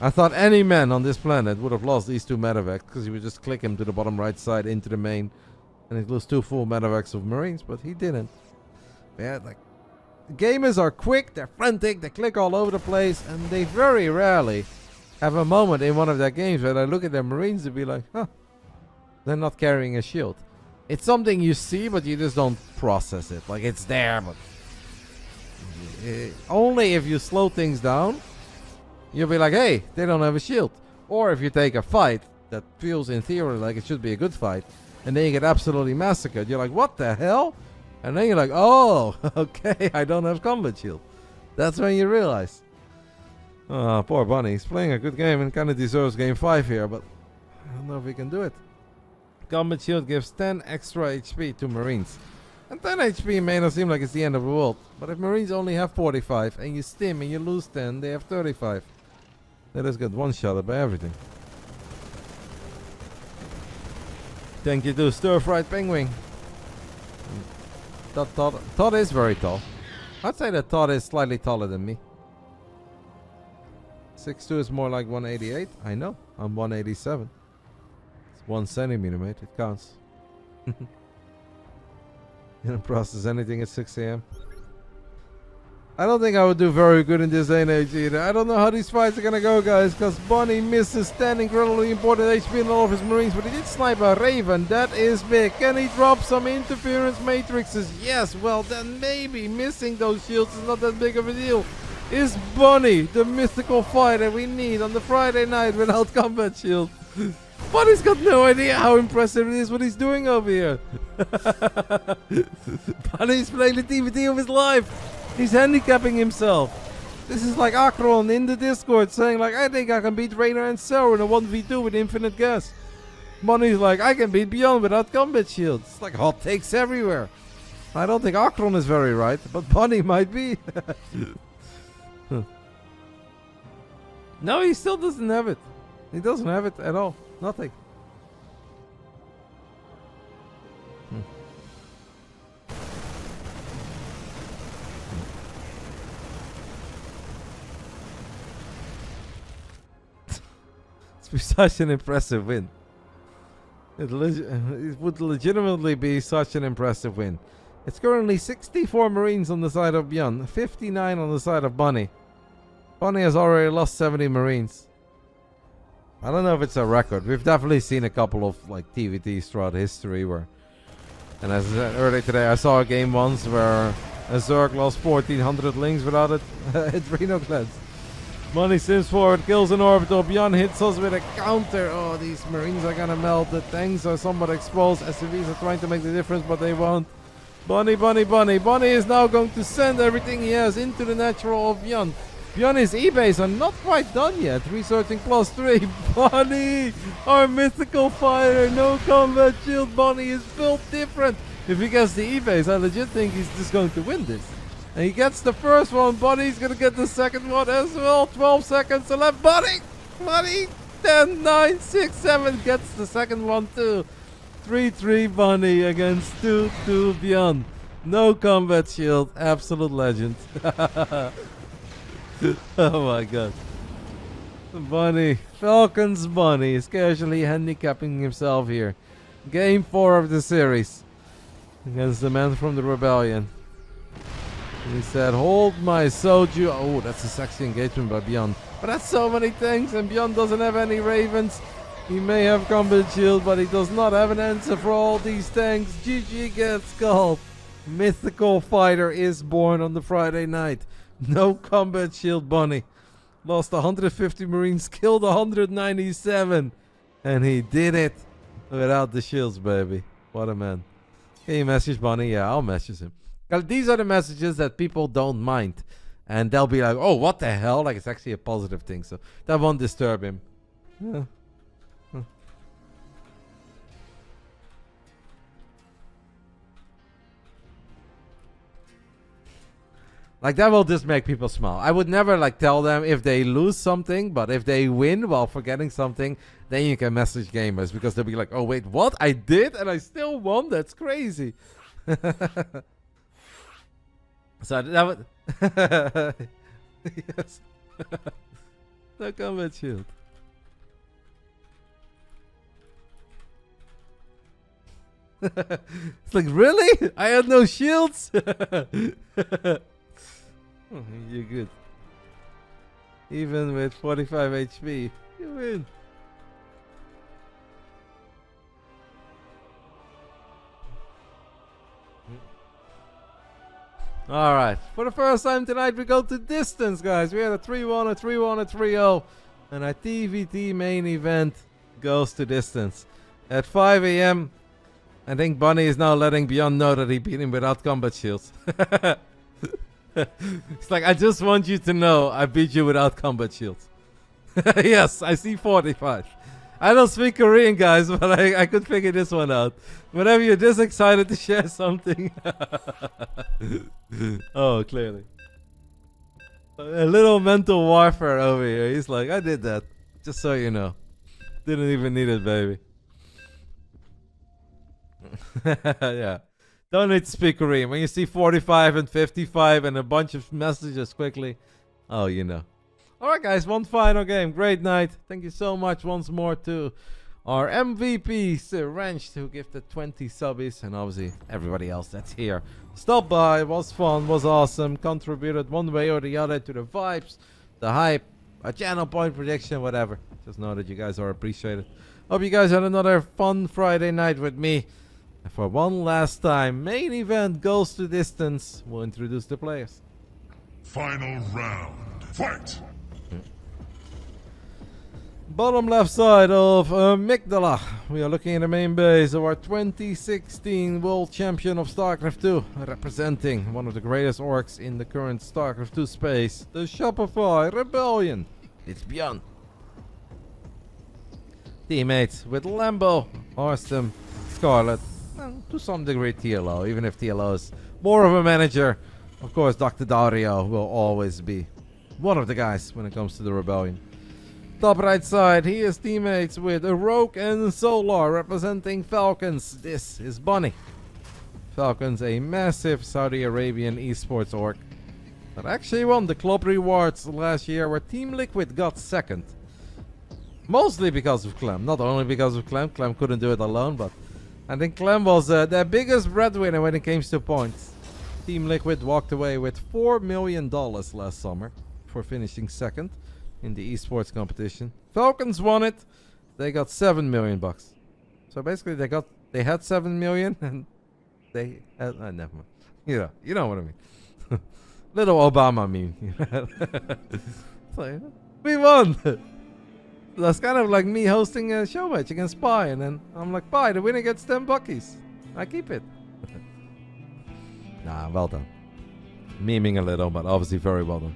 I thought any man on this planet would have lost these two medevacs, because he would just click him to the bottom right side into the main, and he'd lose 2 full medevacs of Marines, but he didn't. Yeah, like, gamers are quick, they're frantic, they click all over the place, and they very rarely have a moment in one of their games where they look at their Marines and be like, huh, they're not carrying a shield. It's something you see, but you just don't process it. Like, it's there, but only if you slow things down You'll be like, hey, they don't have a shield. Or if you take a fight that feels in theory like it should be a good fight, and then you get absolutely massacred, you're like, what the hell? And then you're like, oh, okay, I don't have combat shield. That's when you realize. Oh, poor Bunny. He's playing a good game and kind of deserves game 5 here, but I don't know if he can do it. Combat shield gives 10 extra HP to Marines. And 10 HP may not seem like it's the end of the world, but if Marines only have 45 and you stim and you lose 10, they have 35. That is good one-shotted by everything. Thank you to Stir-Fried Penguin. Todd is very tall. I'd say that Todd is slightly taller than me. 6'2" is more like 188. I know, I'm 187. It's 1 centimeter, mate. It counts. You don't process anything at 6 a.m. I don't think I would do very good in this day and age either. I don't know how these fights are gonna go, guys, because Bunny misses 10 incredibly important HP in all of his Marines, but he did snipe a Raven. That is big. Can he drop some interference matrices? Yes, well then maybe missing those shields is not that big of a deal. Is Bunny the mythical fighter we need on the Friday night without combat shield? Bunny's got no idea how impressive it is what he's doing over here. Bunny's playing the TVT of his life. He's handicapping himself. This is like Akron in the Discord saying like, I think I can beat Rainer and Sauer in a 1v2 with infinite gas. Bunny's like, I can beat ByuN without combat shields. It's like hot takes everywhere. I don't think Akron is very right, but Bunny might be. No, he still doesn't have it. He doesn't have it at all. Nothing. It's such an impressive win. It would legitimately be such an impressive win. It's currently 64 Marines on the side of ByuN, 59 on the side of Bunny. Bunny has already lost 70 Marines. I don't know if it's a record. We've definitely seen a couple of like TVTs throughout history where, and as I said earlier today, I saw a game once where a Zerg lost 1400 links without it Adreno cleanse. Bunny sims forward, kills an orbital. ByuN hits us with a counter. Oh, these Marines are gonna melt. The tanks are somewhat exposed. SCVs are trying to make the difference, but they won't. Bunny is now going to send everything he has into the natural of ByuN. ByuN's E-base are not quite done yet. Researching +3. Bunny, our mythical fighter, no combat shield. Bunny is built different. If he gets the E-base, I legit think he's just going to win this. And he gets the first one. Bunny's gonna get the second one as well. 12 seconds left. Bunny, 10, 9, 6, 7 gets the second one too. 3-3 Bunny against 2-2 ByuN. No combat shield. Absolute legend. Oh my god. Bunny. Falcons Bunny is casually handicapping himself here. Game 4 of the series. Against the man from the rebellion. He said, hold my soju. Oh, that's a sexy engagement by ByuN. But that's so many tanks and ByuN doesn't have any ravens. He may have combat shield, but he does not have an answer for all these tanks. GG gets called. Mythical fighter is born on the Friday night. No combat shield Bunny. Lost 150 Marines, killed 197. And he did it without the shields, baby. What a man. Can you message Bunny? Yeah, I'll message him. These are the messages that people don't mind. And they'll be like, oh, what the hell? Like, it's actually a positive thing. So that won't disturb him. Yeah. Like, that will just make people smile. I would never, like, tell them if they lose something. But if they win while forgetting something, then you can message gamers. Because they'll be like, oh, wait, what? I did? And I still won? That's crazy. So that would... Yes. No combat shield. It's like, really? I had no shields? Oh, you're good. Even with 45 HP, you win. All right. For the first time tonight, we go to distance, guys. We had a 3-1, a 3-1, a 3-0. And our TVT main event goes to distance. At 5 a.m., I think Bunny is now letting ByuN know that he beat him without combat shields. It's like, I just want you to know I beat you without combat shields. Yes, I see 45. I don't speak Korean, guys, but I could figure this one out. Whenever you're this excited to share something. Oh, clearly. A little mental warfare over here. He's like, I did that. Just so you know. Didn't even need it, baby. Yeah. Don't need to speak Korean. When you see 45 and 55 and a bunch of messages quickly, oh, you know. Alright, guys, one final game. Great night. Thank you so much once more to our MVP, Sir Wrench, who gifted 20 subbies, and obviously everybody else that's here. Stop by, was fun, was awesome, contributed one way or the other to the vibes, the hype, a channel point prediction, whatever. Just know that you guys are appreciated. Hope you guys had another fun Friday night with me. And for one last time, main event goes to distance. We'll introduce the players. Final round. Fight! Bottom left side of Amygdala. We are looking at the main base of our 2016 World Champion of Starcraft 2, representing one of the greatest orcs in the current Starcraft 2 space, the Shopify Rebellion. It's ByuN. Teammates with Lambo, RotterdaM, Scarlet, and to some degree TLO, even if TLO is more of a manager. Of course, Dr. Dario will always be one of the guys when it comes to the Rebellion. Top right side, he is teammates with Rogue and Solar, representing Falcons. This is Bunny. Falcons, a massive Saudi Arabian esports org that actually won the club rewards last year, where Team Liquid got second. Mostly because of Clem, not only because of Clem. Clem couldn't do it alone, but I think Clem was their biggest breadwinner when it came to points. Team Liquid walked away with $4 million last summer for finishing second in the esports competition. Falcons won it. They got $7 million. So basically they had 7 million and they had, never mind. You know what I mean. Little Obama meme. It's like, we won. That's kind of like me hosting a Showmatch against Pi, and then I'm like, Pi, the winner gets 10 buckies. I keep it. Nah, well done. Memeing a little, but obviously very well done.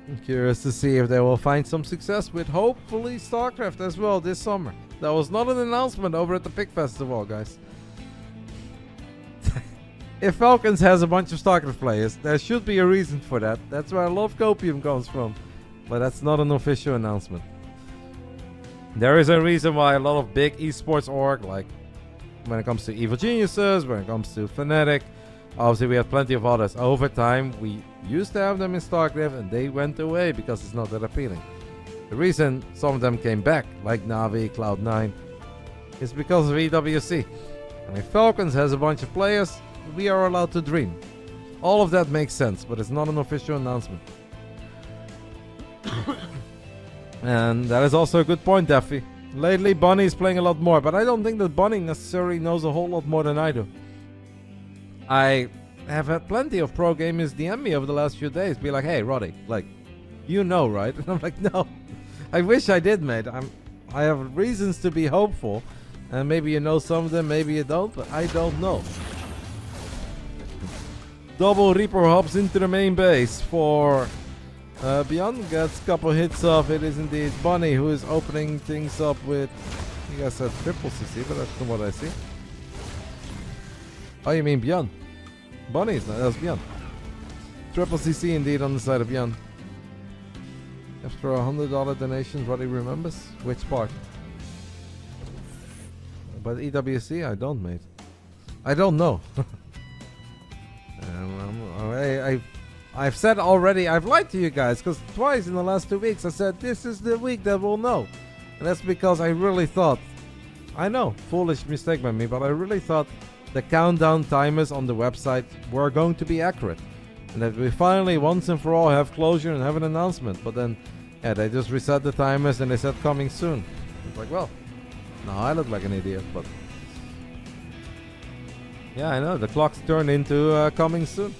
I'm curious to see if they will find some success with hopefully Starcraft as well this summer. That was not an announcement over at the Pig Festival, guys. If Falcons has a bunch of Starcraft players, there should be a reason for that. That's where Love Copium comes from. But that's not an official announcement. There is a reason why a lot of big esports org, like when it comes to Evil Geniuses, when it comes to Fnatic, obviously we had plenty of others. Over time, we used to have them in StarCraft and they went away because it's not that appealing. The reason some of them came back, like Navi, Cloud9, is because of EWC. And if Falcons has a bunch of players, we are allowed to dream. All of that makes sense, but it's not an official announcement. And that is also a good point, Daffy. Lately, Bunny is playing a lot more, but I don't think that Bunny necessarily knows a whole lot more than I do. I have had plenty of pro gamers DM me over the last few days, be like, hey, Roddy, like, you know, right? And I'm like, no. I wish I did, mate. I have reasons to be hopeful, and maybe you know some of them, maybe you don't, but I don't know. Double Reaper hops into the main base for ByuN, gets a couple hits off. It is indeed Bunny who is opening things up with, you guys said triple CC, but that's not what I see. Oh, you mean ByuN? Bunny is not, that's ByuN. Triple CC indeed on the side of ByuN. After $100 donation, Roddy remembers? Which part? But EWC? I don't, mate. I don't know. I've said already, I've lied to you guys, because twice in the last 2 weeks I said this is the week that we'll know. And that's because I really thought, I know, foolish mistake by me, but I really thought the countdown timers on the website were going to be accurate. And that we finally, once and for all, have closure and have an announcement. But then, yeah, they just reset the timers and they said coming soon. It's like, well, now I look like an idiot, but... yeah, I know, the clock's turned into coming soon.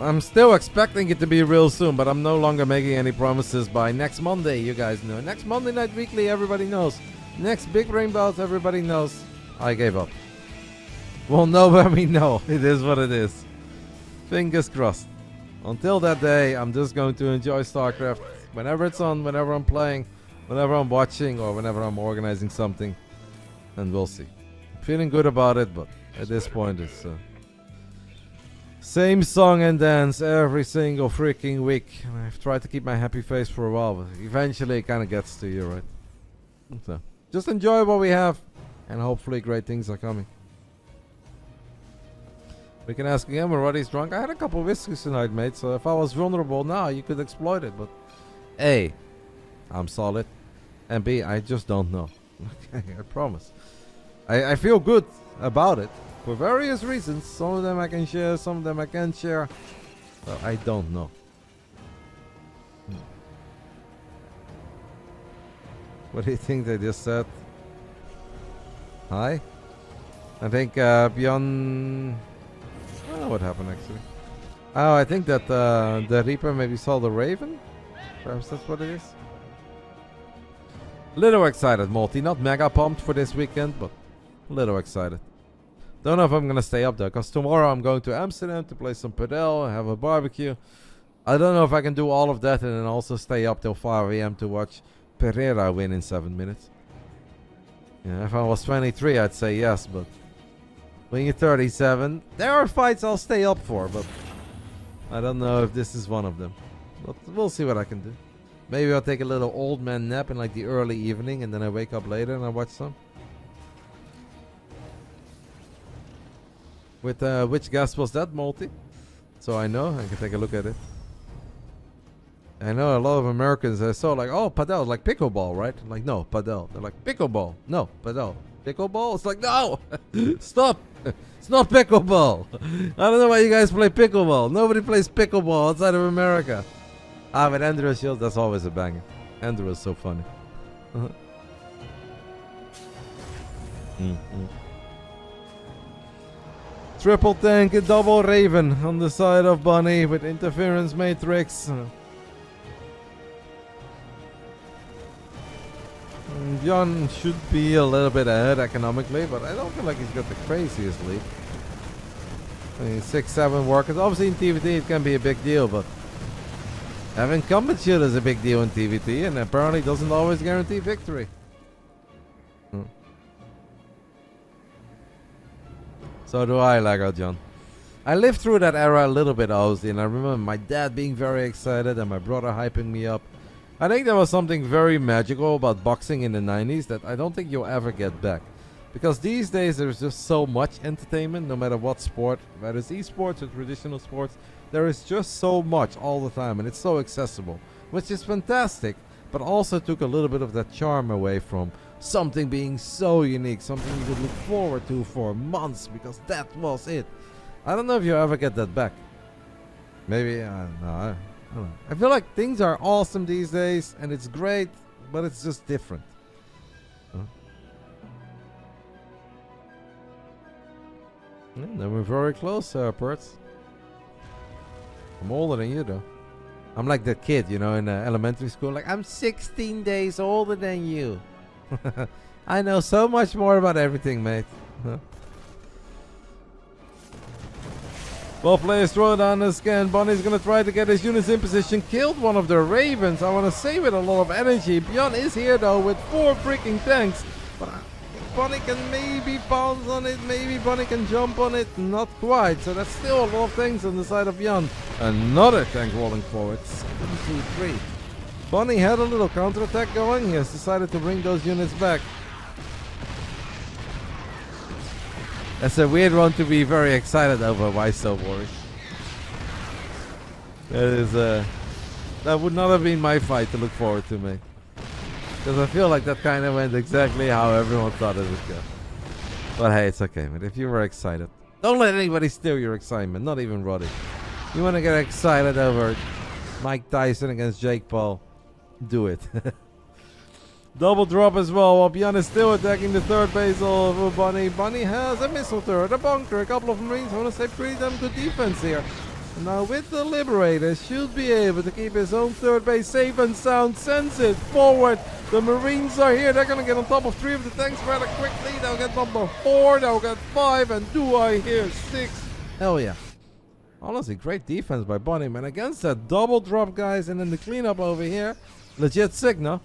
I'm still expecting it to be real soon, but I'm no longer making any promises by next Monday, you guys know. Next Monday Night Weekly, everybody knows. Next Big Brain Bouts, everybody knows. I gave up. Well, no, but we know. It is what it is. Fingers crossed. Until that day, I'm just going to enjoy Starcraft. Whenever it's on, whenever I'm playing, whenever I'm watching, or whenever I'm organizing something. And we'll see. Feeling good about it, but at this point it's... same song and dance every single freaking week. I've tried to keep my happy face for a while, but eventually it kind of gets to you, right? So, just enjoy what we have, and hopefully great things are coming. We can ask again when Roddy's drunk. I had a couple of whiskeys tonight, mate, so if I was vulnerable now, you could exploit it, but A, I'm solid, and B, I just don't know. Okay, I promise. I feel good about it. For various reasons. Some of them I can share, some of them I can't share. But I don't know. What do you think they just said? Hi? I think ByuN... I don't know what happened actually. Oh, I think that the Reaper maybe saw the Raven? Perhaps that's what it is. Little excited, Multi. Not mega pumped for this weekend, but a little excited. Don't know if I'm gonna stay up there, because tomorrow I'm going to Amsterdam to play some padel, have a barbecue. I don't know if I can do all of that and then also stay up till 5 AM to watch Pereira win in 7 minutes. Yeah, if I was 23, I'd say yes, but when you're 37, there are fights I'll stay up for, but I don't know if this is one of them. But we'll see what I can do. Maybe I'll take a little old man nap in like the early evening and then I wake up later and I watch some. With which guest was that, Multi? So I know, I can take a look at it. I know a lot of Americans, I saw like, oh, padel, like pickleball, right? I'm like, no, padel. They're like, pickleball. No, padel. Pickleball? It's like, no! Stop! It's not pickleball! I don't know why you guys play pickleball. Nobody plays pickleball outside of America. Ah, with Andrew Shields, that's always a banger. Andrew is so funny. Triple tank, a double Raven on the side of Bunny with interference matrix. ByuN should be a little bit ahead economically, but I don't feel like he's got the craziest lead. I mean, 6-7 workers. Obviously in TVT it can be a big deal, but having combat shield is a big deal in TVT and apparently doesn't always guarantee victory. So do I, Lego John. I lived through that era a little bit, obviously, and I remember my dad being very excited and my brother hyping me up. I think there was something very magical about boxing in the 90s that I don't think you'll ever get back. Because these days there's just so much entertainment, no matter what sport, whether it's esports or traditional sports. There is just so much all the time and it's so accessible, which is fantastic, but also took a little bit of that charm away from something being so unique, something you could look forward to for months because that was it. I don't know if you ever get that back. Maybe, no, I don't know. I feel like things are awesome these days and it's great, but it's just different. And then we're very close, Perts. I'm older than you, though. I'm like the kid, you know, in elementary school. Like, I'm 16 days older than you. I know so much more about everything, mate. Well, players throw down the scan. Bunny's gonna try to get his units in position. Killed one of the Ravens. I want to say with a lot of energy. ByuN is here, though, with 4 freaking tanks. But Bunny can maybe bounce on it. Maybe Bunny can jump on it. Not quite. So that's still a lot of things on the side of ByuN. Another tank rolling forward. 7, 2, 3. Bunny had a little counterattack going. He has decided to bring those units back. That's a weird one to be very excited over. Why so worried? That would not have been my fight to look forward to, mate. Because I feel like that kind of went exactly how everyone thought it would go. But hey, it's okay, man. If you were excited, don't let anybody steal your excitement. Not even Roddy. You want to get excited over Mike Tyson against Jake Paul? Do it. Double drop as well, while ByuN is still attacking the third base of Bunny. Bunny has a missile turret, a bunker, a couple of Marines. I want to say pretty damn good defense here. And now with the Liberator, should be able to keep his own third base safe and sound. Sends it forward. The Marines are here. They're going to get on top of 3 of the tanks rather quickly. They'll get number 4. They'll get 5. And do I hear 6? Hell yeah. Honestly, great defense by Bonnie, man. Against that double drop, guys. And then the cleanup over here. Legit sick, no?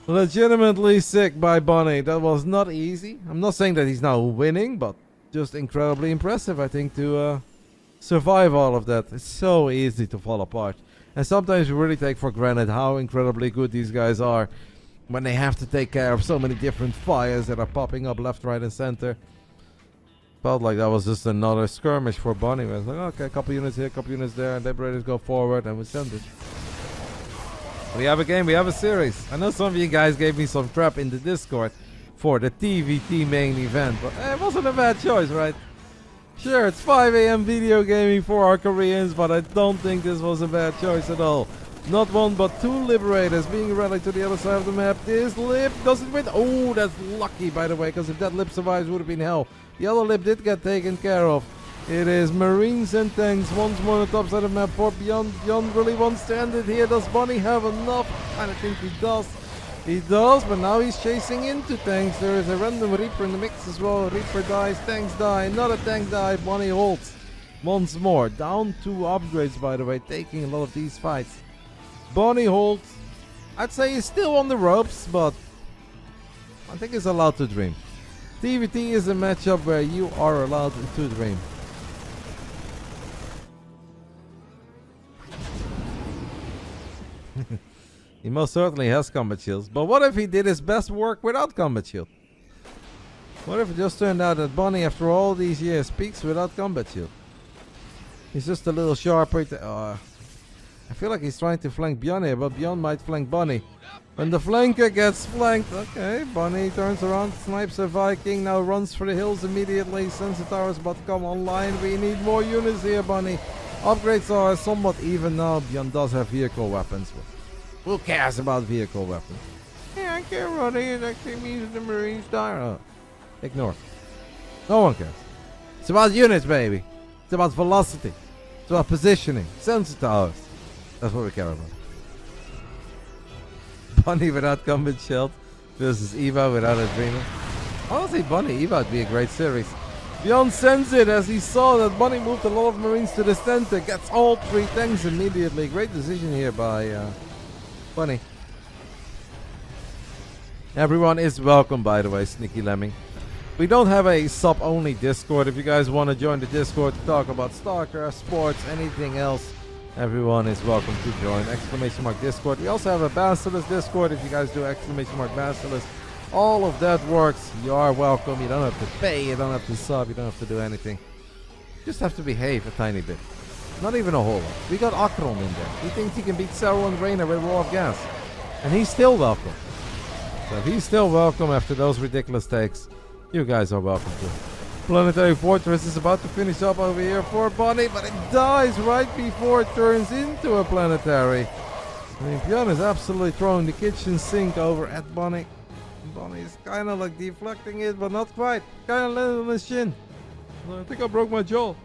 Legitimately sick by Bonnie. That was not easy. I'm not saying that he's now winning, but just incredibly impressive, I think, to survive all of that. It's so easy to fall apart. And sometimes we really take for granted how incredibly good these guys are when they have to take care of so many different fires that are popping up left, right, and center. Felt like that was just another skirmish for Bonnie. It was like, okay, a couple units here, a couple units there, and Liberators go forward, and we send it. We have a game, we have a series. I know some of you guys gave me some crap in the Discord for the TVT main event, but it wasn't a bad choice, right? Sure, it's 5 AM video gaming for our Koreans, but I don't think this was a bad choice at all. Not 1 but 2 Liberators being rallied to the other side of the map. This Lib doesn't win. Oh, that's lucky, by the way, because if that Lib survives, it would have been hell. The other Lib did get taken care of. It is Marines and tanks once more on the top side of the map for ByuN. ByuN really wants to end it here. Does Bonnie have enough? I think he does. He does, but now he's chasing into tanks. There is a random Reaper in the mix as well. Reaper dies, tanks die, another tank died. Bonnie holds once more. Down 2 upgrades, by the way, taking a lot of these fights. Bonnie holds. I'd say he's still on the ropes, but I think he's allowed to dream. TVT is a matchup where you are allowed to dream. He most certainly has combat shields, but what if he did his best work without combat shield? What if it just turned out that Bonnie, after all these years, peaks without combat shield? He's just a little sharper. I feel like he's trying to flank ByuN here, but ByuN might flank Bonnie. When the flanker gets flanked, okay, Bonnie turns around, snipes a Viking, now runs for the hills immediately. Sensor towers about to come online. We need more units here, Bonnie. Upgrades are somewhat even now. ByuN does have vehicle weapons. Who cares about vehicle weapons? Yeah, I care, Roddy. It actually means the Marines die. Oh, ignore. No one cares. It's about units, baby. It's about velocity. It's about positioning. Sensor towers. That's what we care about. Bonnie without combat shield versus Eva without a dreamer. Honestly, Bonnie Eva would be a great series. ByuN sends it as he saw that Bonnie moved a lot of Marines to the center. Gets all 3 tanks immediately. Great decision here by Bonnie. Everyone is welcome, by the way, Sneaky Lemming. We don't have a sub-only Discord. If you guys want to join the Discord to talk about Starcraft, sports, anything else, everyone is welcome to join. ! Discord. We also have a Basilisk Discord. If you guys do ! Basilisk, all of that works. You are welcome. You don't have to pay. You don't have to sub. You don't have to do anything. You just have to behave a tiny bit. Not even a whole lot. We got Akron in there. He thinks he can beat Cero and Reyna with raw gas. And he's still welcome. So if he's still welcome after those ridiculous takes, you guys are welcome too. Planetary Fortress is about to finish up over here for Bonnie, but it dies right before it turns into a planetary. I mean, ByuN is absolutely throwing the kitchen sink over at Bonnie. Bonnie is kind of like deflecting it, but not quite. Kind of landed on his chin. I think I broke my jaw.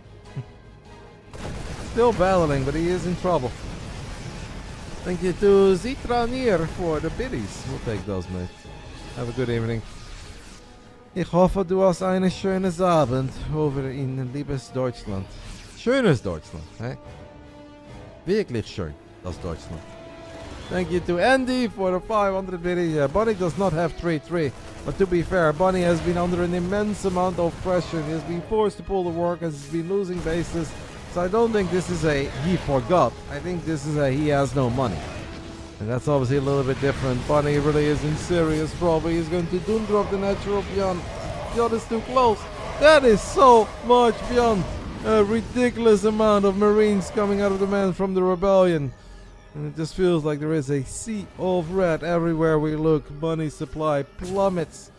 Still battling, but he is in trouble. Thank you to Zitranir for the biddies. We'll take those, mate. Have a good evening. Ich hoffe, du hast einen schönen Abend over in liebes Deutschland. Schönes Deutschland, hey? Wirklich schön, das Deutschland. Thank you to Andy for the 500 biddies. Yeah, Bonnie does not have 3-3. But to be fair, Bonnie has been under an immense amount of pressure. He has been forced to pull the work, has been losing bases. So I don't think this is a he forgot. I think this is a he has no money. And that's obviously a little bit different. Bonnie really is in serious trouble. He's going to doom drop the natural ByuN. ByuN is too close. That is so much ByuN. A ridiculous amount of Marines coming out of the man from the rebellion. And it just feels like there is a sea of red everywhere we look. Money supply plummets.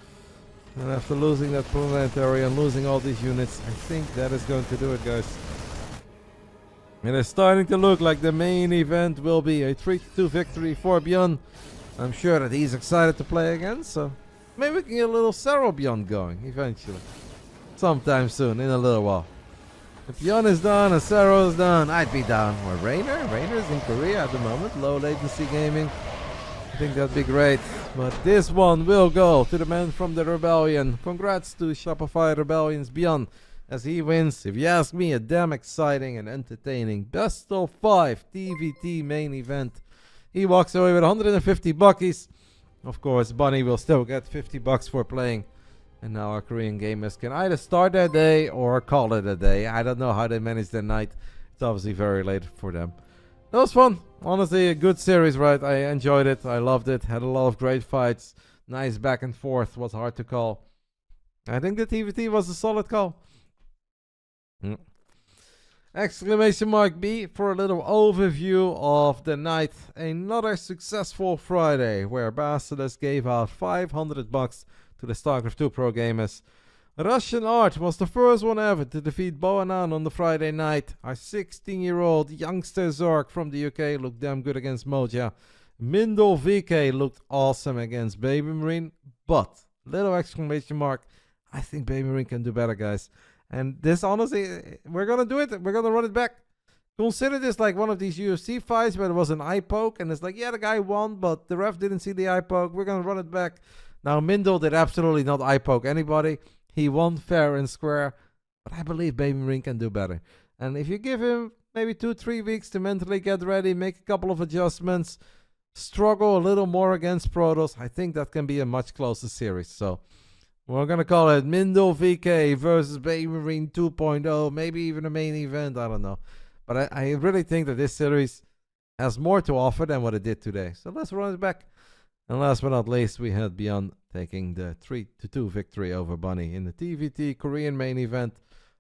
And after losing that planetary and losing all these units, I think that is going to do it, guys. It is starting to look like the main event will be a 3-2 victory for ByuN. I'm sure that he's excited to play again, so maybe we can get a little Cero ByuN going eventually. Sometime soon, in a little while. If ByuN is done, Acero is done, I'd be down. Or Rainer's in Korea at the moment. Low latency gaming. I think that'd be great. But this one will go to the man from the Rebellion. Congrats to Shopify Rebellion's ByuN as he wins, if you ask me, a damn exciting and entertaining best of 5 TVT main event. He walks away with 150 buckies. Of course, Bunny will still get 50 bucks for playing. And now our Korean gamers can either start their day or call it a day. I don't know how they manage their night. It's obviously very late for them. That was fun. Honestly, a good series, right? I enjoyed it. I loved it. Had a lot of great fights. Nice back and forth. Was hard to call. I think the TVT was a solid call. Exclamation mark B for a little overview of the night. Another successful Friday where BASILISK gave out 500 bucks to the Starcraft 2 pro gamers. Russian Art was the first one ever to defeat ByuN on the Friday night. Our 16-year-old youngster Zork from the UK looked damn good against Moja. Mindel VK looked awesome against Baby Marine, but, little exclamation mark, I think Baby Marine can do better, guys. And this, honestly, we're going to do it. We're going to run it back. Consider this like one of these UFC fights where there was an eye poke, and it's like, yeah, the guy won, but the ref didn't see the eye poke. We're going to run it back. Now, Mindel did absolutely not eye poke anybody. He won fair and square, but I believe Baby Marine can do better. And if you give him maybe 2-3 weeks to mentally get ready, make a couple of adjustments, struggle a little more against Protoss, I think that can be a much closer series. So we're going to call it Mindel VK versus Baby Marine 2.0, maybe even a main event, I don't know. But I really think that this series has more to offer than what it did today. So let's run it back. And last but not least, we had ByuN taking the 3-2 victory over Bunny in the TVT Korean main event.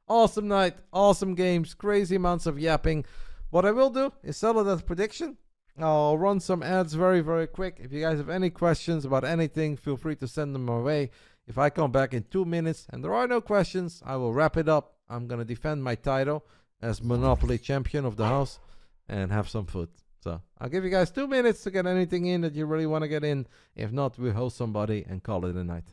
Awesome night, awesome games, crazy amounts of yapping. What I will do is settle that prediction. I'll run some ads very, very quick. If you guys have any questions about anything, feel free to send them my way. If I come back in 2 minutes and there are no questions, I will wrap it up. I'm going to defend my title as Monopoly champion of the house and have some food. So I'll give you guys 2 minutes to get anything in that you really want to get in. If not, we'll host somebody and call it a night.